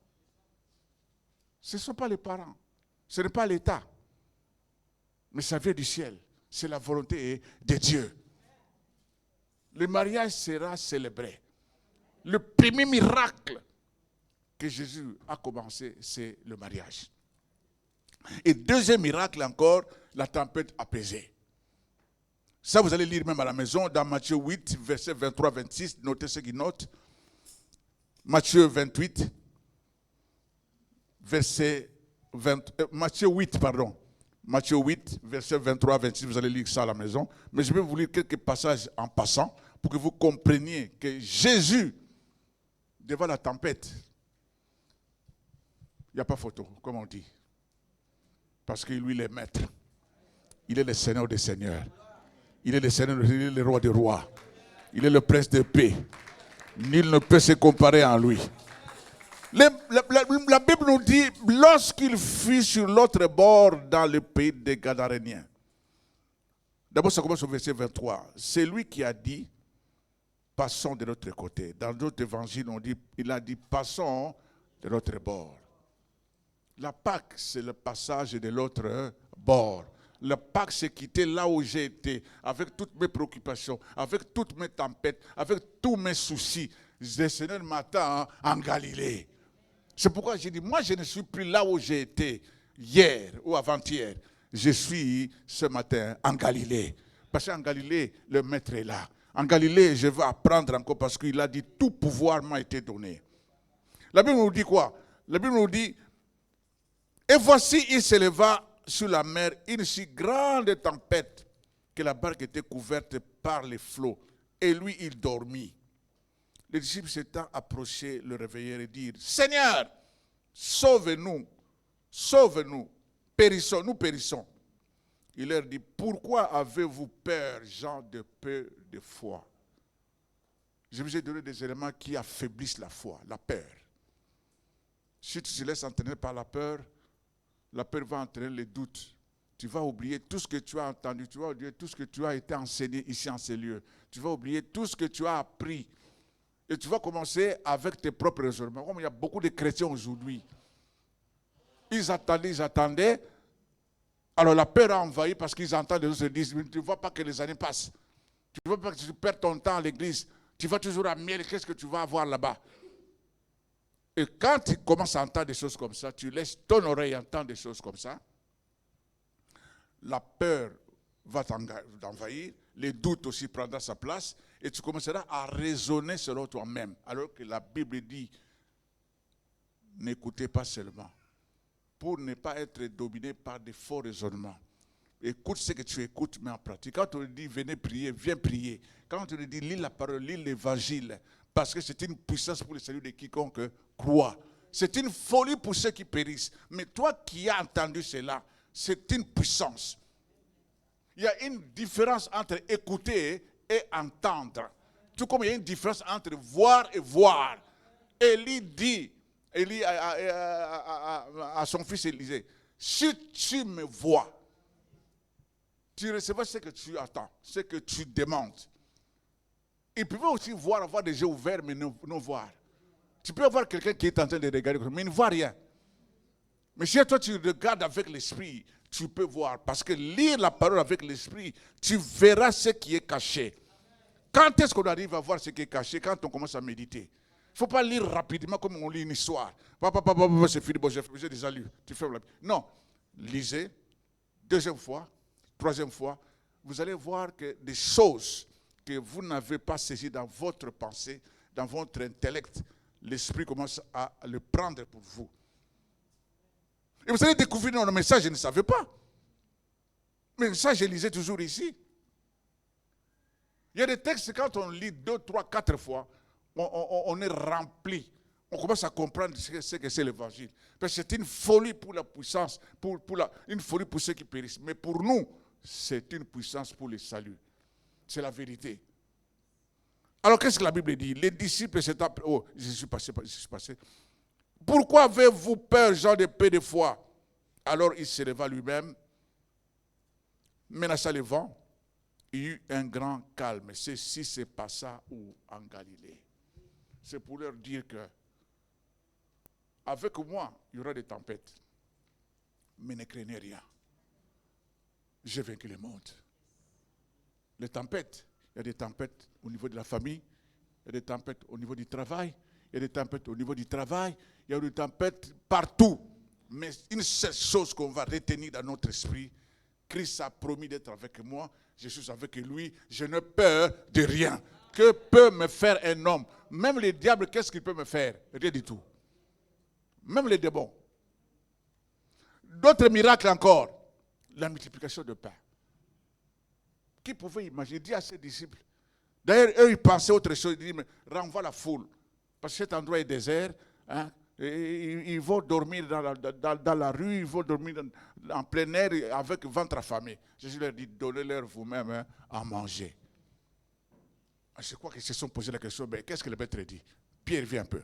Ce ne sont pas les parents. Ce n'est pas l'État. Mais ça vient du ciel. C'est la volonté de Dieu. Le mariage sera célébré. Le premier miracle que Jésus a commencé, c'est le mariage. Et deuxième miracle encore, la tempête apaisée. Ça, vous allez lire même à la maison, dans Matthieu 8, versets 23-26. Notez ce qui note. Matthieu 28, Matthieu 8, pardon. Matthieu 8, versets 23-26. Vous allez lire ça à la maison. Mais je vais vous lire quelques passages en passant pour que vous compreniez que Jésus, devant la tempête, il n'y a pas photo, comme on dit. Parce que lui, il est maître. Il est le Seigneur des Seigneurs. Il est le Seigneur, il est le roi des rois. Il est le prince de paix. Nul ne peut se comparer à lui. La Bible nous dit, lorsqu'il fut sur l'autre bord dans le pays des Gadaréniens. D'abord, ça commence au verset 23. C'est lui qui a dit, passons de l'autre côté. Dans d'autres évangiles, il a dit, passons de l'autre bord. La Pâque, c'est le passage de l'autre bord. La Pâque, c'est quitter là où j'ai été, avec toutes mes préoccupations, avec toutes mes tempêtes, avec tous mes soucis. Le Seigneur m'attend en Galilée. C'est pourquoi j'ai dit, moi je ne suis plus là où j'ai été hier ou avant-hier. Je suis ce matin en Galilée. Parce qu'en Galilée, le Maître est là. En Galilée, je veux apprendre encore parce qu'il a dit, tout pouvoir m'a été donné. La Bible nous dit quoi? La Bible nous dit, et voici, il s'éleva sur la mer une si grande tempête que la barque était couverte par les flots. Et lui, il dormit. Les disciples s'étant approchés, le réveillèrent et dirent, Seigneur, sauve-nous, sauve-nous, périssons, nous périssons. Il leur dit, pourquoi avez-vous peur, gens de peu de foi? Je vous ai donné des éléments qui affaiblissent la foi, la peur. Si tu te laisses entraîner par la peur va entraîner les doutes. Tu vas oublier tout ce que tu as entendu, tu vas oublier tout ce que tu as été enseigné ici en ces lieux. Tu vas oublier tout ce que tu as appris. Et tu vas commencer avec tes propres raisonnements. Comme il y a beaucoup de chrétiens aujourd'hui. Ils attendaient. Alors la peur a envahi parce qu'ils entendent les autres se dire, tu ne vois pas que les années passent. Tu ne vois pas que tu perds ton temps à l'église. Tu vas toujours à miel, qu'est-ce que tu vas avoir là-bas? Et quand tu commences à entendre des choses comme ça, tu laisses ton oreille entendre des choses comme ça, la peur va t'envahir, les doutes aussi prendront sa place, et tu commenceras à raisonner selon toi-même. Alors que la Bible dit, n'écoutez pas seulement, pour ne pas être dominé par des faux raisonnements. Écoute ce que tu écoutes, mais en pratique. Quand on te dit, venez prier, viens prier. Quand on te dit, lis la parole, lis l'évangile, parce que c'est une puissance pour le salut de quiconque croit. C'est une folie pour ceux qui périssent. Mais toi qui as entendu cela, c'est une puissance. Il y a une différence entre écouter et entendre. Tout comme il y a une différence entre voir et voir. Élie dit à son fils Élisée, si tu me vois, tu recevras ce que tu attends, ce que tu demandes. Il pouvait aussi avoir des yeux ouverts, mais non voir. Tu peux avoir quelqu'un qui est en train de regarder, mais il ne voit rien. Mais si toi tu regardes avec l'esprit, tu peux voir. Parce que lire la parole avec l'esprit, tu verras ce qui est caché. Quand est-ce qu'on arrive à voir ce qui est caché? Quand on commence à méditer. Il ne faut pas lire rapidement comme on lit une histoire. C'est fini, bon, j'ai déjà lu. Tu fermes la... Non, lisez, deuxième fois, troisième fois, vous allez voir que des choses que vous n'avez pas saisies dans votre pensée, dans votre intellect, l'esprit commence à le prendre pour vous. Et vous allez découvrir, non, mais ça je ne savais pas. Mais ça je lisais toujours ici. Il y a des textes, quand on lit 2, 3, 4 fois, on est rempli. On commence à comprendre ce que c'est l'évangile. Parce que c'est une folie pour la puissance, une folie pour ceux qui périssent. Mais pour nous, c'est une puissance pour le salut. C'est la vérité. Alors qu'est-ce que la Bible dit? Les disciples s'étaient... Oh, je suis passé. Pourquoi avez-vous peur, gens de peu de foi? Alors il se leva lui-même, menaça le vent. Il y eut un grand calme. Ceci se passa où? En Galilée. C'est pour leur dire que avec moi, il y aura des tempêtes. Mais ne craignez rien. J'ai vaincu le monde. Les tempêtes, il y a des tempêtes au niveau de la famille, il y a des tempêtes au niveau du travail, il y a des tempêtes au niveau du travail, il y a des tempêtes partout. Mais une seule chose qu'on va retenir dans notre esprit, Christ a promis d'être avec moi, je suis avec lui, je n'ai peur de rien. Que peut me faire un homme? Même le diable, qu'est-ce qu'il peut me faire? Rien du tout. Même les démons. D'autres miracles encore. La multiplication de pain. Qui pouvait imaginer? Il dit à ses disciples. D'ailleurs, eux, ils pensaient autre chose. Ils disent, mais renvoie la foule. Parce que cet endroit est désert. Hein, et ils vont dormir dans la rue, ils vont dormir en plein air avec ventre affamé. Jésus leur dit, donnez-leur vous-même à manger. Je crois qu'ils se sont posé la question, mais qu'est-ce que le maître dit? Pierre, viens un peu.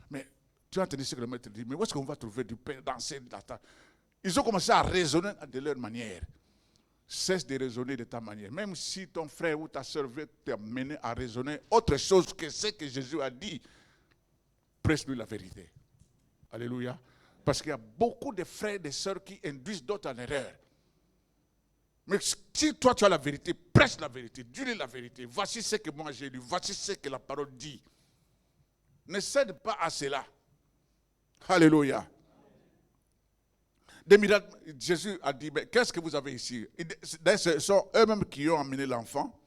Mais tu as entendu ce que le maître dit, mais où est-ce qu'on va trouver du pain dans cette table? Ils ont commencé à raisonner de leur manière. Cesse de raisonner de ta manière. Même si ton frère ou ta soeur veut t'amener à raisonner autre chose que ce que Jésus a dit, presse-lui la vérité. Alléluia. Parce qu'il y a beaucoup de frères et de sœurs qui induisent d'autres en erreur. Mais si toi tu as la vérité, prêche la vérité, dis-lui la vérité. Voici ce que moi j'ai lu, voici ce que la parole dit. Ne cède pas à cela. Alléluia. Des miracles, Jésus a dit, mais qu'est-ce que vous avez ici? Ce sont eux-mêmes qui ont amené l'enfant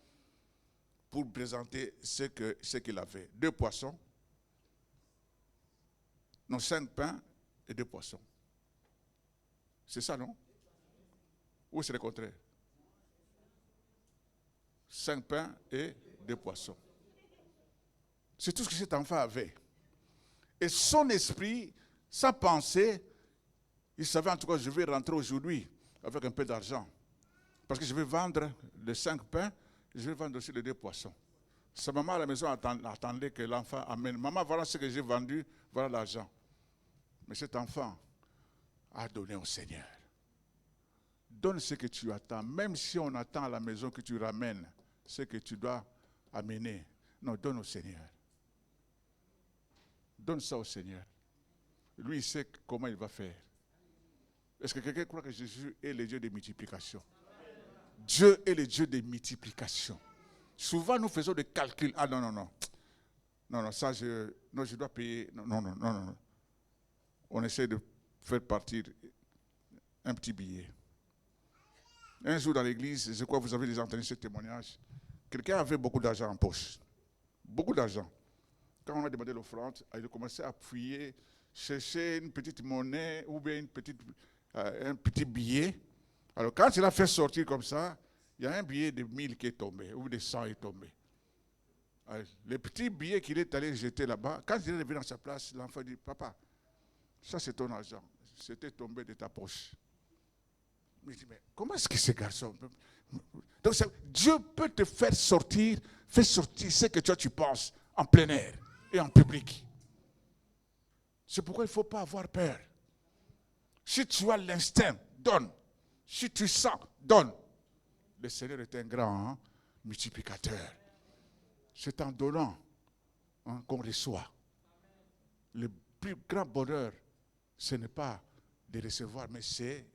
pour présenter ce qu'il avait. 2 poissons, non, 5 pains et 2 poissons. C'est ça, non? Ou c'est le contraire? 5 pains et 2 poissons. C'est tout ce que cet enfant avait. Et son esprit, sa pensée, il savait en tout cas, je vais rentrer aujourd'hui avec un peu d'argent. Parce que je vais vendre les 5 pains, je vais vendre aussi les 2 poissons. Sa maman à la maison attendait que l'enfant amène. Maman, voilà ce que j'ai vendu, voilà l'argent. Mais cet enfant a donné au Seigneur. Donne ce que tu attends, même si on attend à la maison que tu ramènes ce que tu dois amener. Non, donne au Seigneur. Donne ça au Seigneur. Lui, il sait comment il va faire. Est-ce que quelqu'un croit que Jésus est le Dieu de multiplication? Dieu est le Dieu de multiplication. Souvent, nous faisons des calculs. Ah non, ça, Non, je dois payer. Non. On essaie de faire partir un petit billet. Un jour dans l'église, je crois que vous avez déjà entendu ce témoignage. Quelqu'un avait beaucoup d'argent en poche. Beaucoup d'argent. Quand on a demandé l'offrande, il a commencé à fouiller, chercher une petite monnaie ou bien un petit billet. Alors quand il a fait sortir comme ça, il y a un billet de 1000 qui est tombé, ou de 100 est tombé. Alors, le petit billet qu'il est allé jeter là-bas, quand il est revenu dans sa place, l'enfant dit, papa, ça c'est ton argent, c'était tombé de ta poche. Il dit, mais comment est-ce que ce garçon... Donc Dieu peut te faire sortir ce que toi tu penses en plein air et en public. C'est pourquoi il ne faut pas avoir peur. Si tu as l'instinct, donne. Si tu sens, donne. Le Seigneur est un grand multiplicateur. C'est en donnant qu'on reçoit. Le plus grand bonheur, ce n'est pas de recevoir, mais c'est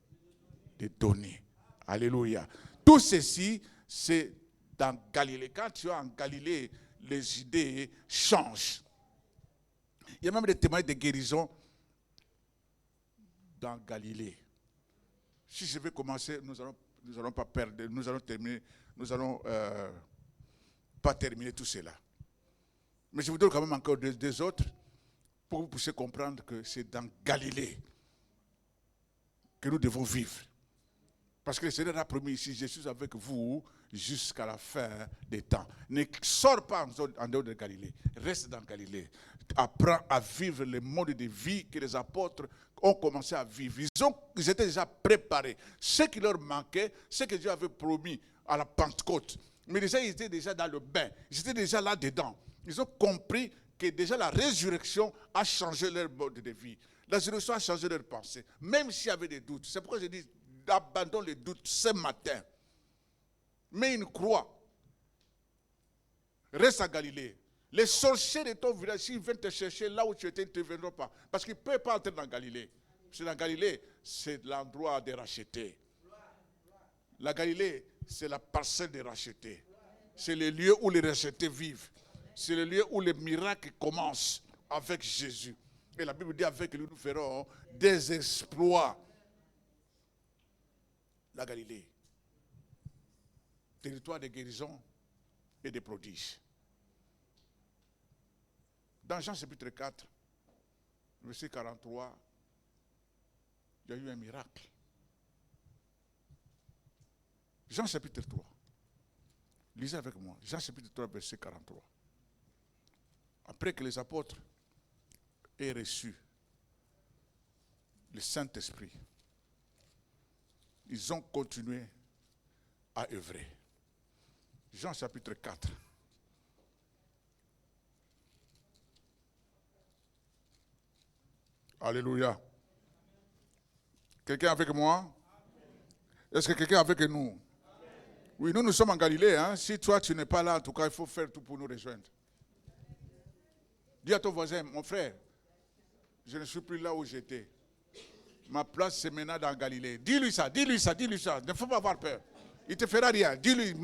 de donner. Alléluia. Tout ceci, c'est dans Galilée. Quand tu es en Galilée, les idées changent. Il y a même des témoignages de guérison dans Galilée. Si je vais commencer, nous allons pas perdre, nous allons terminer, pas terminer tout cela. Mais je vous donne quand même encore des autres pour que vous puissiez comprendre que c'est dans Galilée que nous devons vivre. Parce que le Seigneur a promis ici, je suis avec vous jusqu'à la fin des temps. Ne sors pas en dehors de Galilée, reste dans Galilée. Apprends à vivre le mode de vie que les apôtres ont commencé à vivre. Ils étaient déjà préparés. Ce qui leur manquait, ce que Dieu avait promis à la Pentecôte. Mais déjà, ils étaient déjà dans le bain. Ils étaient déjà là-dedans. Ils ont compris que déjà la résurrection a changé leur mode de vie. La résurrection a changé leur pensée. Même s'il y avait des doutes. C'est pourquoi je dis, abandonne les doutes ce matin. Mets une croix. Reste à Galilée. Les sorciers de ton village, s'ils viennent te chercher là où tu étais, ils ne te viendront pas. Parce qu'ils ne peuvent pas entrer dans Galilée. Parce que dans Galilée, c'est l'endroit des rachetés. La Galilée, c'est la parcelle des rachetés. C'est le lieu où les rachetés vivent. C'est le lieu où les miracles commencent avec Jésus. Et la Bible dit, avec lui, nous ferons des exploits. La Galilée. Territoire de guérison et de prodiges. Dans Jean chapitre 4, verset 43, il y a eu un miracle. Jean chapitre 3. Lisez avec moi. Jean chapitre 3, verset 43. Après que les apôtres aient reçu le Saint-Esprit, ils ont continué à œuvrer. Jean chapitre 4. Alléluia. Quelqu'un avec moi? Est-ce que quelqu'un avec nous? Oui, nous sommes en Galilée. Hein? Si toi, tu n'es pas là, en tout cas, il faut faire tout pour nous rejoindre. Dis à ton voisin, mon frère, je ne suis plus là où j'étais. Ma place, c'est maintenant dans Galilée. Dis-lui ça, dis-lui ça, dis-lui ça. Ne faut pas avoir peur. Il ne te fera rien. Dis-lui,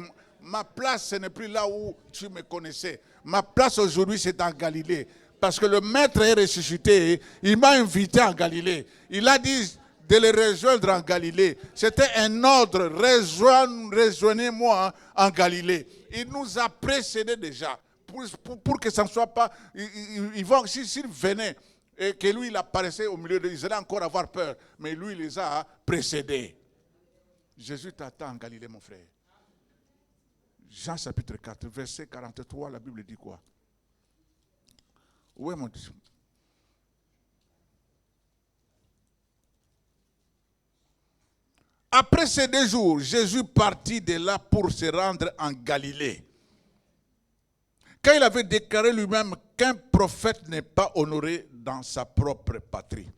ma place, ce n'est plus là où tu me connaissais. Ma place aujourd'hui, c'est dans Galilée. Parce que le maître est ressuscité. Il m'a invité en Galilée. Il a dit de le rejoindre en Galilée. C'était un ordre. Rejoignez-moi en Galilée. Il nous a précédés déjà. Pour que ça ne soit pas... S'il venait et que lui, il apparaissait au milieu d'eux, ils allaient encore avoir peur. Mais lui, il les a précédés. Jésus t'attend en Galilée, mon frère. Jean chapitre 4, verset 43, la Bible dit quoi? Où est mon Dieu? Après ces 2 jours, Jésus partit de là pour se rendre en Galilée. Quand il avait déclaré lui-même qu'un prophète n'est pas honoré dans sa propre patrie.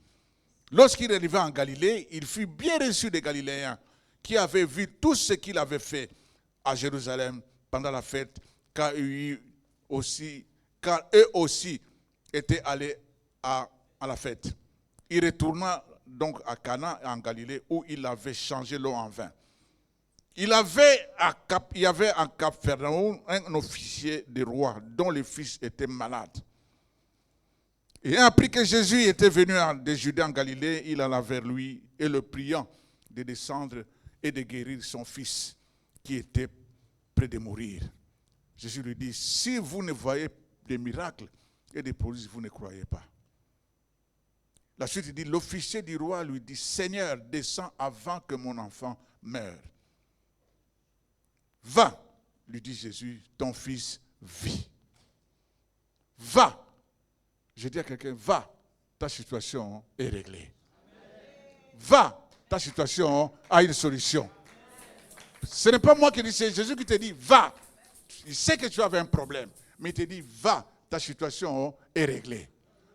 Lorsqu'il arriva en Galilée, il fut bien reçu des Galiléens qui avaient vu tout ce qu'il avait fait à Jérusalem pendant la fête, car eux aussi étaient allés à la fête. Il retourna donc à Cana en Galilée où il avait changé l'eau en vin. Il y avait en Capharnaüm un officier du roi dont le fils était malade. Et appris que Jésus était venu de Judée en Galilée, il alla vers lui et le priant de descendre et de guérir son fils qui était près de mourir. Jésus lui dit, si vous ne voyez des miracles et des prodiges, vous ne croyez pas. La suite, il dit, l'officier du roi lui dit, Seigneur, descends avant que mon enfant meure. Va, lui dit Jésus, ton fils vit. Va. Je dis à quelqu'un, va, ta situation est réglée. Va, ta situation a une solution. Ce n'est pas moi qui dis, c'est Jésus qui te dit, va. Il sait que tu avais un problème, mais il te dit, va, ta situation est réglée.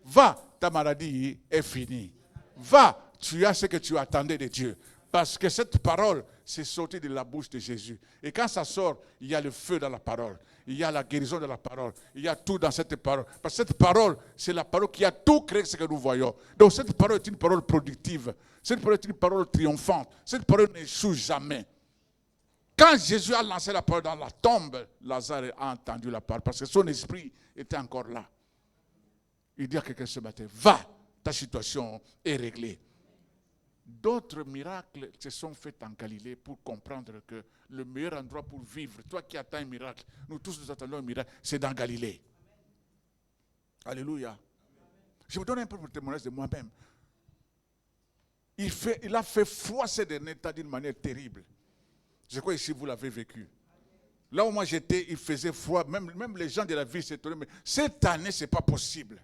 Va, ta maladie est finie. Va, tu as ce que tu attendais de Dieu. Parce que cette parole, c'est sorti de la bouche de Jésus. Et quand ça sort, il y a le feu dans la parole. Il y a la guérison de la parole. Il y a tout dans cette parole. Parce que cette parole, c'est la parole qui a tout créé ce que nous voyons. Donc cette parole est une parole productive. Cette parole est une parole triomphante. Cette parole n'échoue jamais. Quand Jésus a lancé la parole dans la tombe, Lazare a entendu la parole parce que son esprit était encore là. Il dit à quelqu'un ce matin, va, ta situation est réglée. D'autres miracles se sont faits en Galilée pour comprendre que le meilleur endroit pour vivre, toi qui attends un miracle, nous tous nous attendons un miracle, c'est dans Galilée. Alléluia. Je vous donne un peu de témoignage de moi-même. Il a fait froid ces derniers temps d'une manière terrible. Je crois ici vous l'avez vécu. Là où moi j'étais, il faisait froid, même les gens de la ville s'étonnaient, mais cette année, ce n'est pas possible.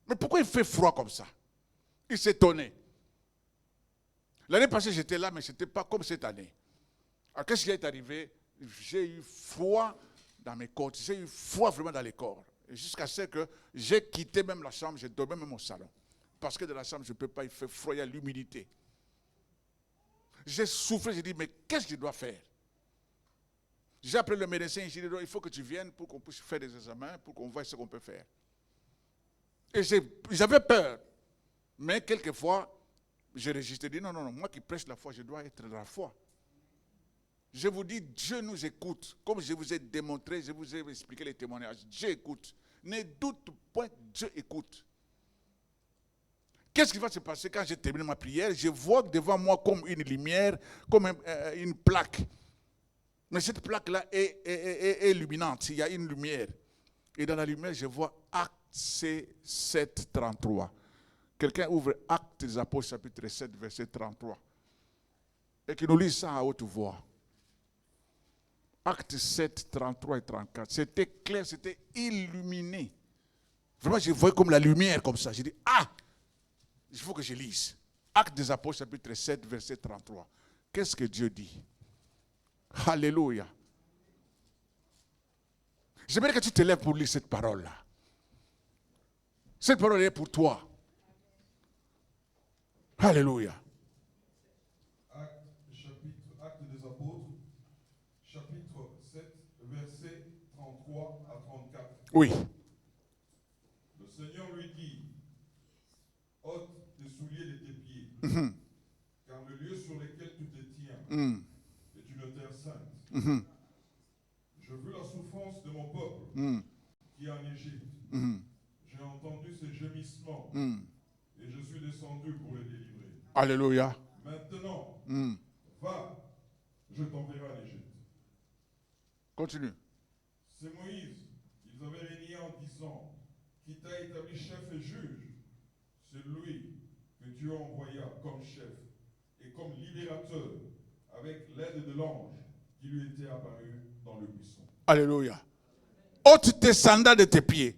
Mais pourquoi il fait froid comme ça? Il s'étonnait. L'année passée, j'étais là, mais ce n'était pas comme cette année. Alors, qu'est-ce qui est arrivé? J'ai eu froid dans mes côtes. J'ai eu froid vraiment dans les corps. Jusqu'à ce que j'ai quitté même la chambre, j'ai dormi même au salon. Parce que dans la chambre, je ne peux pas, il fait froid, il y a l'humidité. J'ai soufflé, j'ai dit, mais qu'est-ce que je dois faire? J'ai appelé le médecin, il dit, il faut que tu viennes pour qu'on puisse faire des examens, pour qu'on voie ce qu'on peut faire. Et j'avais peur. Mais quelquefois, j'ai résisté, dit non, moi qui prêche la foi, je dois être dans la foi. Je vous dis, Dieu nous écoute. Comme je vous ai démontré, je vous ai expliqué les témoignages. Dieu écoute. Ne doute point, Dieu écoute. Qu'est-ce qui va se passer quand j'ai terminé ma prière? Je vois devant moi comme une lumière, comme une plaque. Mais cette plaque-là est illuminante. Il y a une lumière. Et dans la lumière, je vois Actes 7, 33. Quelqu'un ouvre Actes des Apôtres, chapitre 7, verset 33. Et qui nous lit ça à haute voix. Actes 7, 33 et 34. C'était clair, c'était illuminé. Vraiment, je voyais comme la lumière comme ça. J'ai dit, il faut que je lise. Actes des Apôtres, chapitre 7, verset 33. Qu'est-ce que Dieu dit? Alléluia. J'aimerais que tu te lèves pour lire cette parole-là. Cette parole est pour toi. Alléluia. Actes des Apôtres, chapitre 7, versets 33 à 34. Oui. Le Seigneur lui dit, ôte tes souliers de tes pieds, car le lieu sur lequel tu te tiens est une terre sainte. Je veux la souffrance de mon peuple qui est en Égypte. J'ai entendu ses gémissements et je suis descendu pour les délivrer. Alléluia. Maintenant, va, je t'enverrai en Égypte. Continue. C'est Moïse. Ils avaient régné en disant, qui t'a établi chef et juge, c'est lui que Dieu envoya comme chef et comme libérateur avec l'aide de l'ange qui lui était apparu dans le buisson. Alléluia. Ôte tes sandales de tes pieds.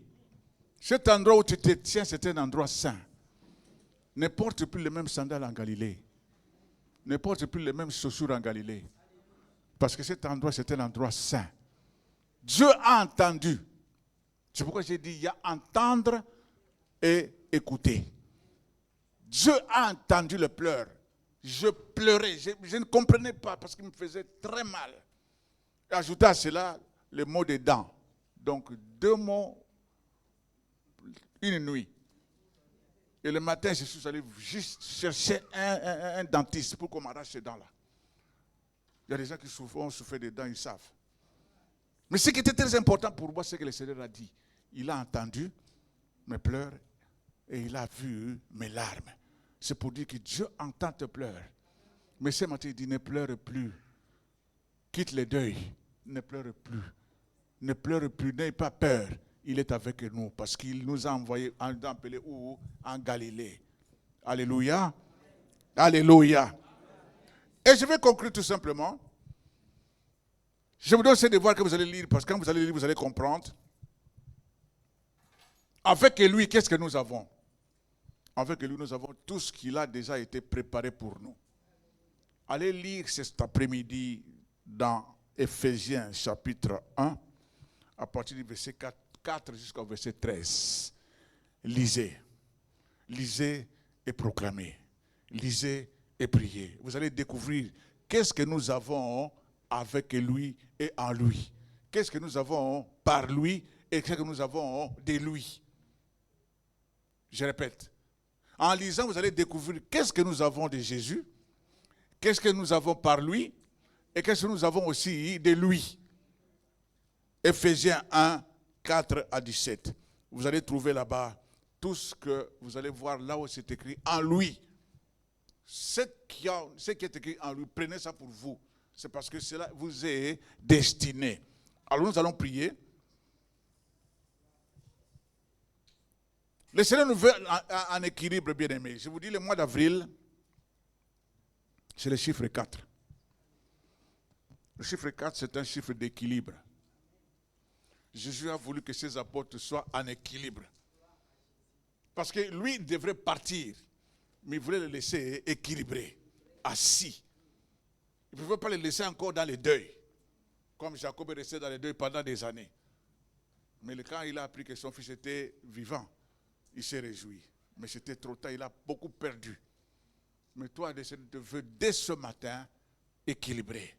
Cet endroit où tu te tiens, c'est un endroit saint. Ne porte plus les mêmes sandales en Galilée. Ne porte plus les mêmes chaussures en Galilée. Parce que cet endroit, c'est un endroit saint. Dieu a entendu. C'est pourquoi j'ai dit, il y a entendre et écouter. Dieu a entendu le pleur. Je pleurais. Je ne comprenais pas parce qu'il me faisait très mal. Ajouter à cela le mot des dents. Donc, 2 mots, une nuit. Et le matin, je suis allé juste chercher un dentiste pour qu'on m'arrache ces dents-là. Il y a des gens qui ont souffert des dents, ils savent. Mais ce qui était très important pour moi, c'est que le Seigneur a dit. Il a entendu mes pleurs et il a vu mes larmes. C'est pour dire que Dieu entend tes pleurs. Mais ce matin, il dit, ne pleure plus. Quitte le deuil. Ne pleure plus. Ne pleure plus, n'aie pas peur. Il est avec nous parce qu'il nous a envoyé, appelé où? En Galilée. Alléluia. Alléluia. Et je vais conclure tout simplement. Je vous donne ces devoirs que vous allez lire parce que quand vous allez lire, vous allez comprendre. Avec lui, qu'est-ce que nous avons? Avec lui, nous avons tout ce qu'il a déjà été préparé pour nous. Allez lire cet après-midi dans Éphésiens chapitre 1, à partir du verset 4 jusqu'au verset 13. Lisez. Lisez et proclamez. Lisez et priez. Vous allez découvrir qu'est-ce que nous avons avec lui et en lui. Qu'est-ce que nous avons par lui et qu'est-ce que nous avons de lui. Je répète. En lisant, vous allez découvrir qu'est-ce que nous avons de Jésus, qu'est-ce que nous avons par lui et qu'est-ce que nous avons aussi de lui. Éphésiens 1, 4 à 17. Vous allez trouver là-bas tout ce que vous allez voir là où c'est écrit en lui. Ce qui est écrit en lui, prenez ça pour vous. C'est parce que cela vous est destiné. Alors nous allons prier. Le Seigneur nous veut en équilibre, bien-aimés. Je vous dis, le mois d'avril, c'est le chiffre 4. Le chiffre 4, c'est un chiffre d'équilibre. Jésus a voulu que ses apôtres soient en équilibre. Parce que lui, il devrait partir, mais il voulait le laisser équilibré, assis. Il ne pouvait pas le laisser encore dans le deuil, comme Jacob est resté dans le deuil pendant des années. Mais quand il a appris que son fils était vivant, il s'est réjoui. Mais c'était trop tard, il a beaucoup perdu. Mais toi, le Seigneur te veut dès ce matin équilibrer.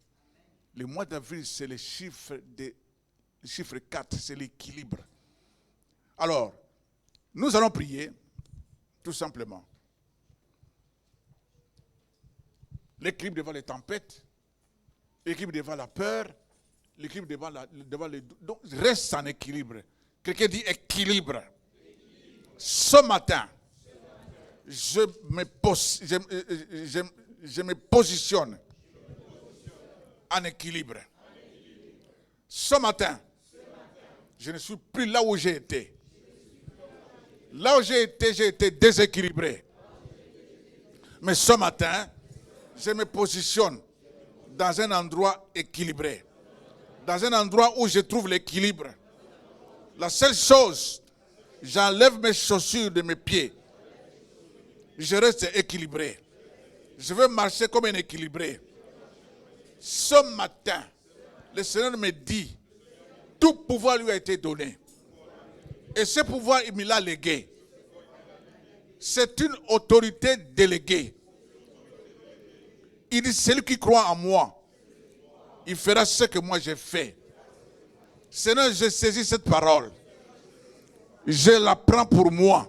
Le mois d'avril, c'est le chiffre 4, c'est l'équilibre. Alors, nous allons prier, tout simplement. L'équilibre devant les tempêtes, l'équilibre devant la peur, l'équilibre devant les... Donc, reste en équilibre. Quelqu'un dit équilibre. Ce matin, je me positionne en équilibre. Ce matin, je ne suis plus là où j'ai été. Là où j'ai été déséquilibré. Mais ce matin, je me positionne dans un endroit équilibré. Dans un endroit où je trouve l'équilibre. La seule chose, j'enlève mes chaussures de mes pieds. Je reste équilibré. Je veux marcher comme un équilibré. Ce matin, le Seigneur me dit, tout pouvoir lui a été donné. Et ce pouvoir, il me l'a légué. C'est une autorité déléguée. Il dit, celui qui croit en moi, il fera ce que moi j'ai fait. Seigneur, je saisis cette parole. Je la prends pour moi.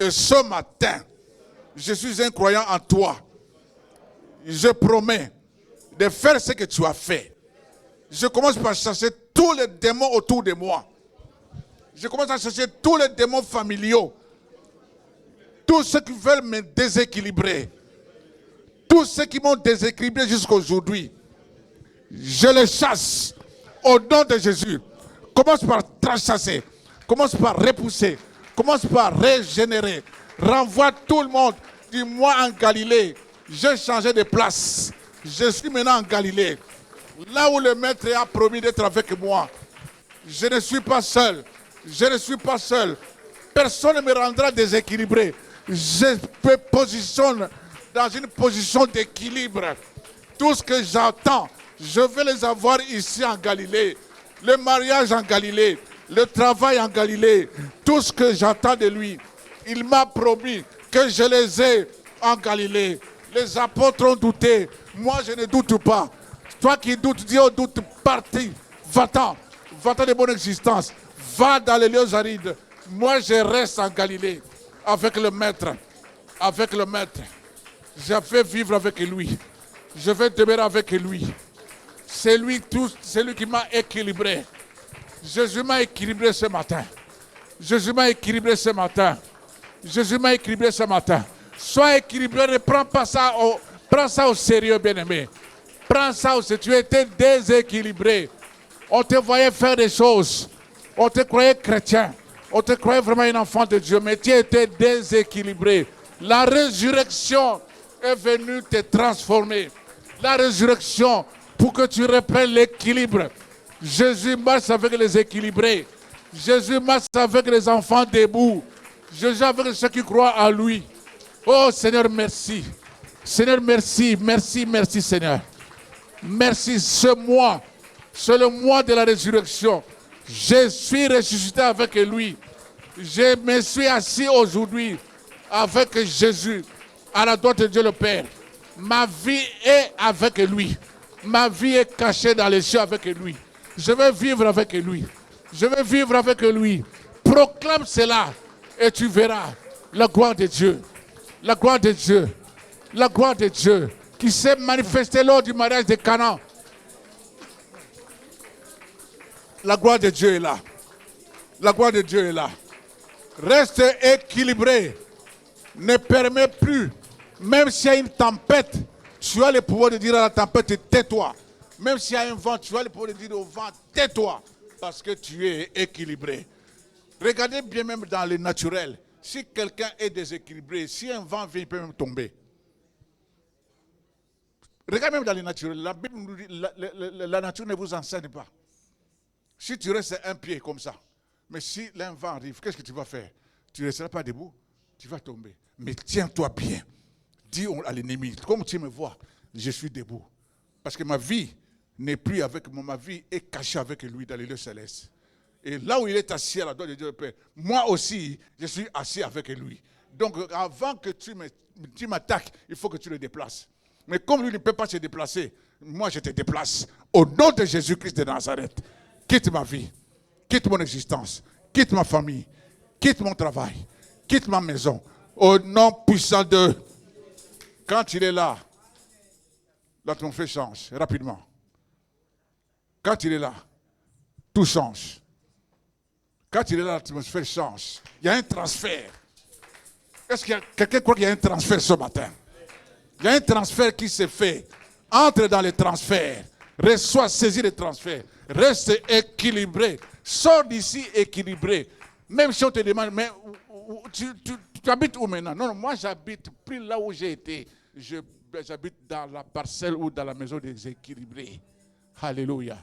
Et ce matin, je suis un croyant en toi. Je promets de faire ce que tu as fait. Je commence par chasser tous les démons autour de moi. Je commence à chasser tous les démons familiaux. Tous ceux qui veulent me déséquilibrer. Tous ceux qui m'ont déséquilibré jusqu'à aujourd'hui. Je les chasse au nom de Jésus. Commence par chasser. Commence par repousser. Commence par régénérer. Renvoie tout le monde. Dis-moi en Galilée. J'ai changé de place. Je suis maintenant en Galilée. Là où le maître a promis d'être avec moi. Je ne suis pas seul. Je ne suis pas seul. Personne ne me rendra déséquilibré. Je me positionne dans une position d'équilibre. Tout ce que j'entends, je vais les avoir ici en Galilée. Le mariage en Galilée. Le travail en Galilée. Tout ce que j'entends de lui. Il m'a promis que je les ai en Galilée. Les apôtres ont douté. Moi, je ne doute pas. Toi qui doutes, dis au doute, parti. Va-t'en. Va-t'en de bonne existence. Va dans les lieux arides. Moi, je reste en Galilée avec le maître. Avec le maître. Je vais vivre avec lui. Je vais demeurer avec lui. C'est lui qui m'a Jésus m'a équilibré ce matin. Sois équilibré, ne prends pas ça prends ça au sérieux, bien-aimé. Prends ça au sérieux. Tu étais déséquilibré. On te voyait faire des choses. On te croyait chrétien. On te croyait vraiment un enfant de Dieu, mais tu étais déséquilibré. La résurrection est venue te transformer. La résurrection pour que tu reprennes l'équilibre. Jésus marche avec les équilibrés. Jésus marche avec les enfants debout. Jésus avec ceux qui croient à lui. Oh Seigneur, merci. Seigneur, merci, merci, merci Seigneur. Merci ce mois. C'est le mois de la résurrection. Je suis ressuscité avec lui. Je me suis assis aujourd'hui avec Jésus à la droite de Dieu le Père. Ma vie est avec lui. Ma vie est cachée dans les cieux avec lui. Je vais vivre avec lui. Je vais vivre avec lui. Proclame cela et tu verras la gloire de Dieu. La gloire de Dieu. La gloire de Dieu qui s'est manifestée lors du mariage de Cana. La gloire de Dieu est là. La gloire de Dieu est là. Reste équilibré. Ne permets plus, même s'il y a une tempête, tu as le pouvoir de dire à la tempête, tais-toi. Même s'il y a un vent, tu as le pouvoir de dire au vent, tais-toi. Parce que tu es équilibré. Regardez bien même dans le naturel. Si quelqu'un est déséquilibré, si un vent vient, il peut même tomber. Regardez même dans le naturel. La Bible nous dit, la nature ne vous enseigne pas. Si tu restes un pied comme ça, mais si l'un vent arrive, qu'est-ce que tu vas faire? Tu ne resteras pas debout, tu vas tomber. Mais tiens-toi bien. Dis à l'ennemi, comme tu me vois, je suis debout. Parce que ma vie n'est plus avec moi, ma vie est cachée avec lui dans les lieux célestes. Et là où il est assis à la droite de Dieu le Père, moi aussi, je suis assis avec lui. Donc avant que tu m'attaques, il faut que tu le déplaces. Mais comme lui ne peut pas se déplacer, moi je te déplace. Au nom de Jésus-Christ de Nazareth, quitte ma vie, quitte mon existence, quitte ma famille, quitte mon travail, quitte ma maison. Au nom puissant de... Quand il est là, l'atmosphère change rapidement. Quand il est là, tout change. Quand il est là, l'atmosphère change. Il y a un transfert. Est-ce qu'il y a quelqu'un qui croit qu'il y a un transfert ce matin? Il y a un transfert qui se fait. Entre dans le transfert. Reçois, saisis le transfert. Reste équilibré. Sors d'ici équilibré. Même si on te demande, mais tu habites où maintenant? Non, moi j'habite plus là où j'ai été. J'habite dans la parcelle ou dans la maison des équilibrés. Alléluia.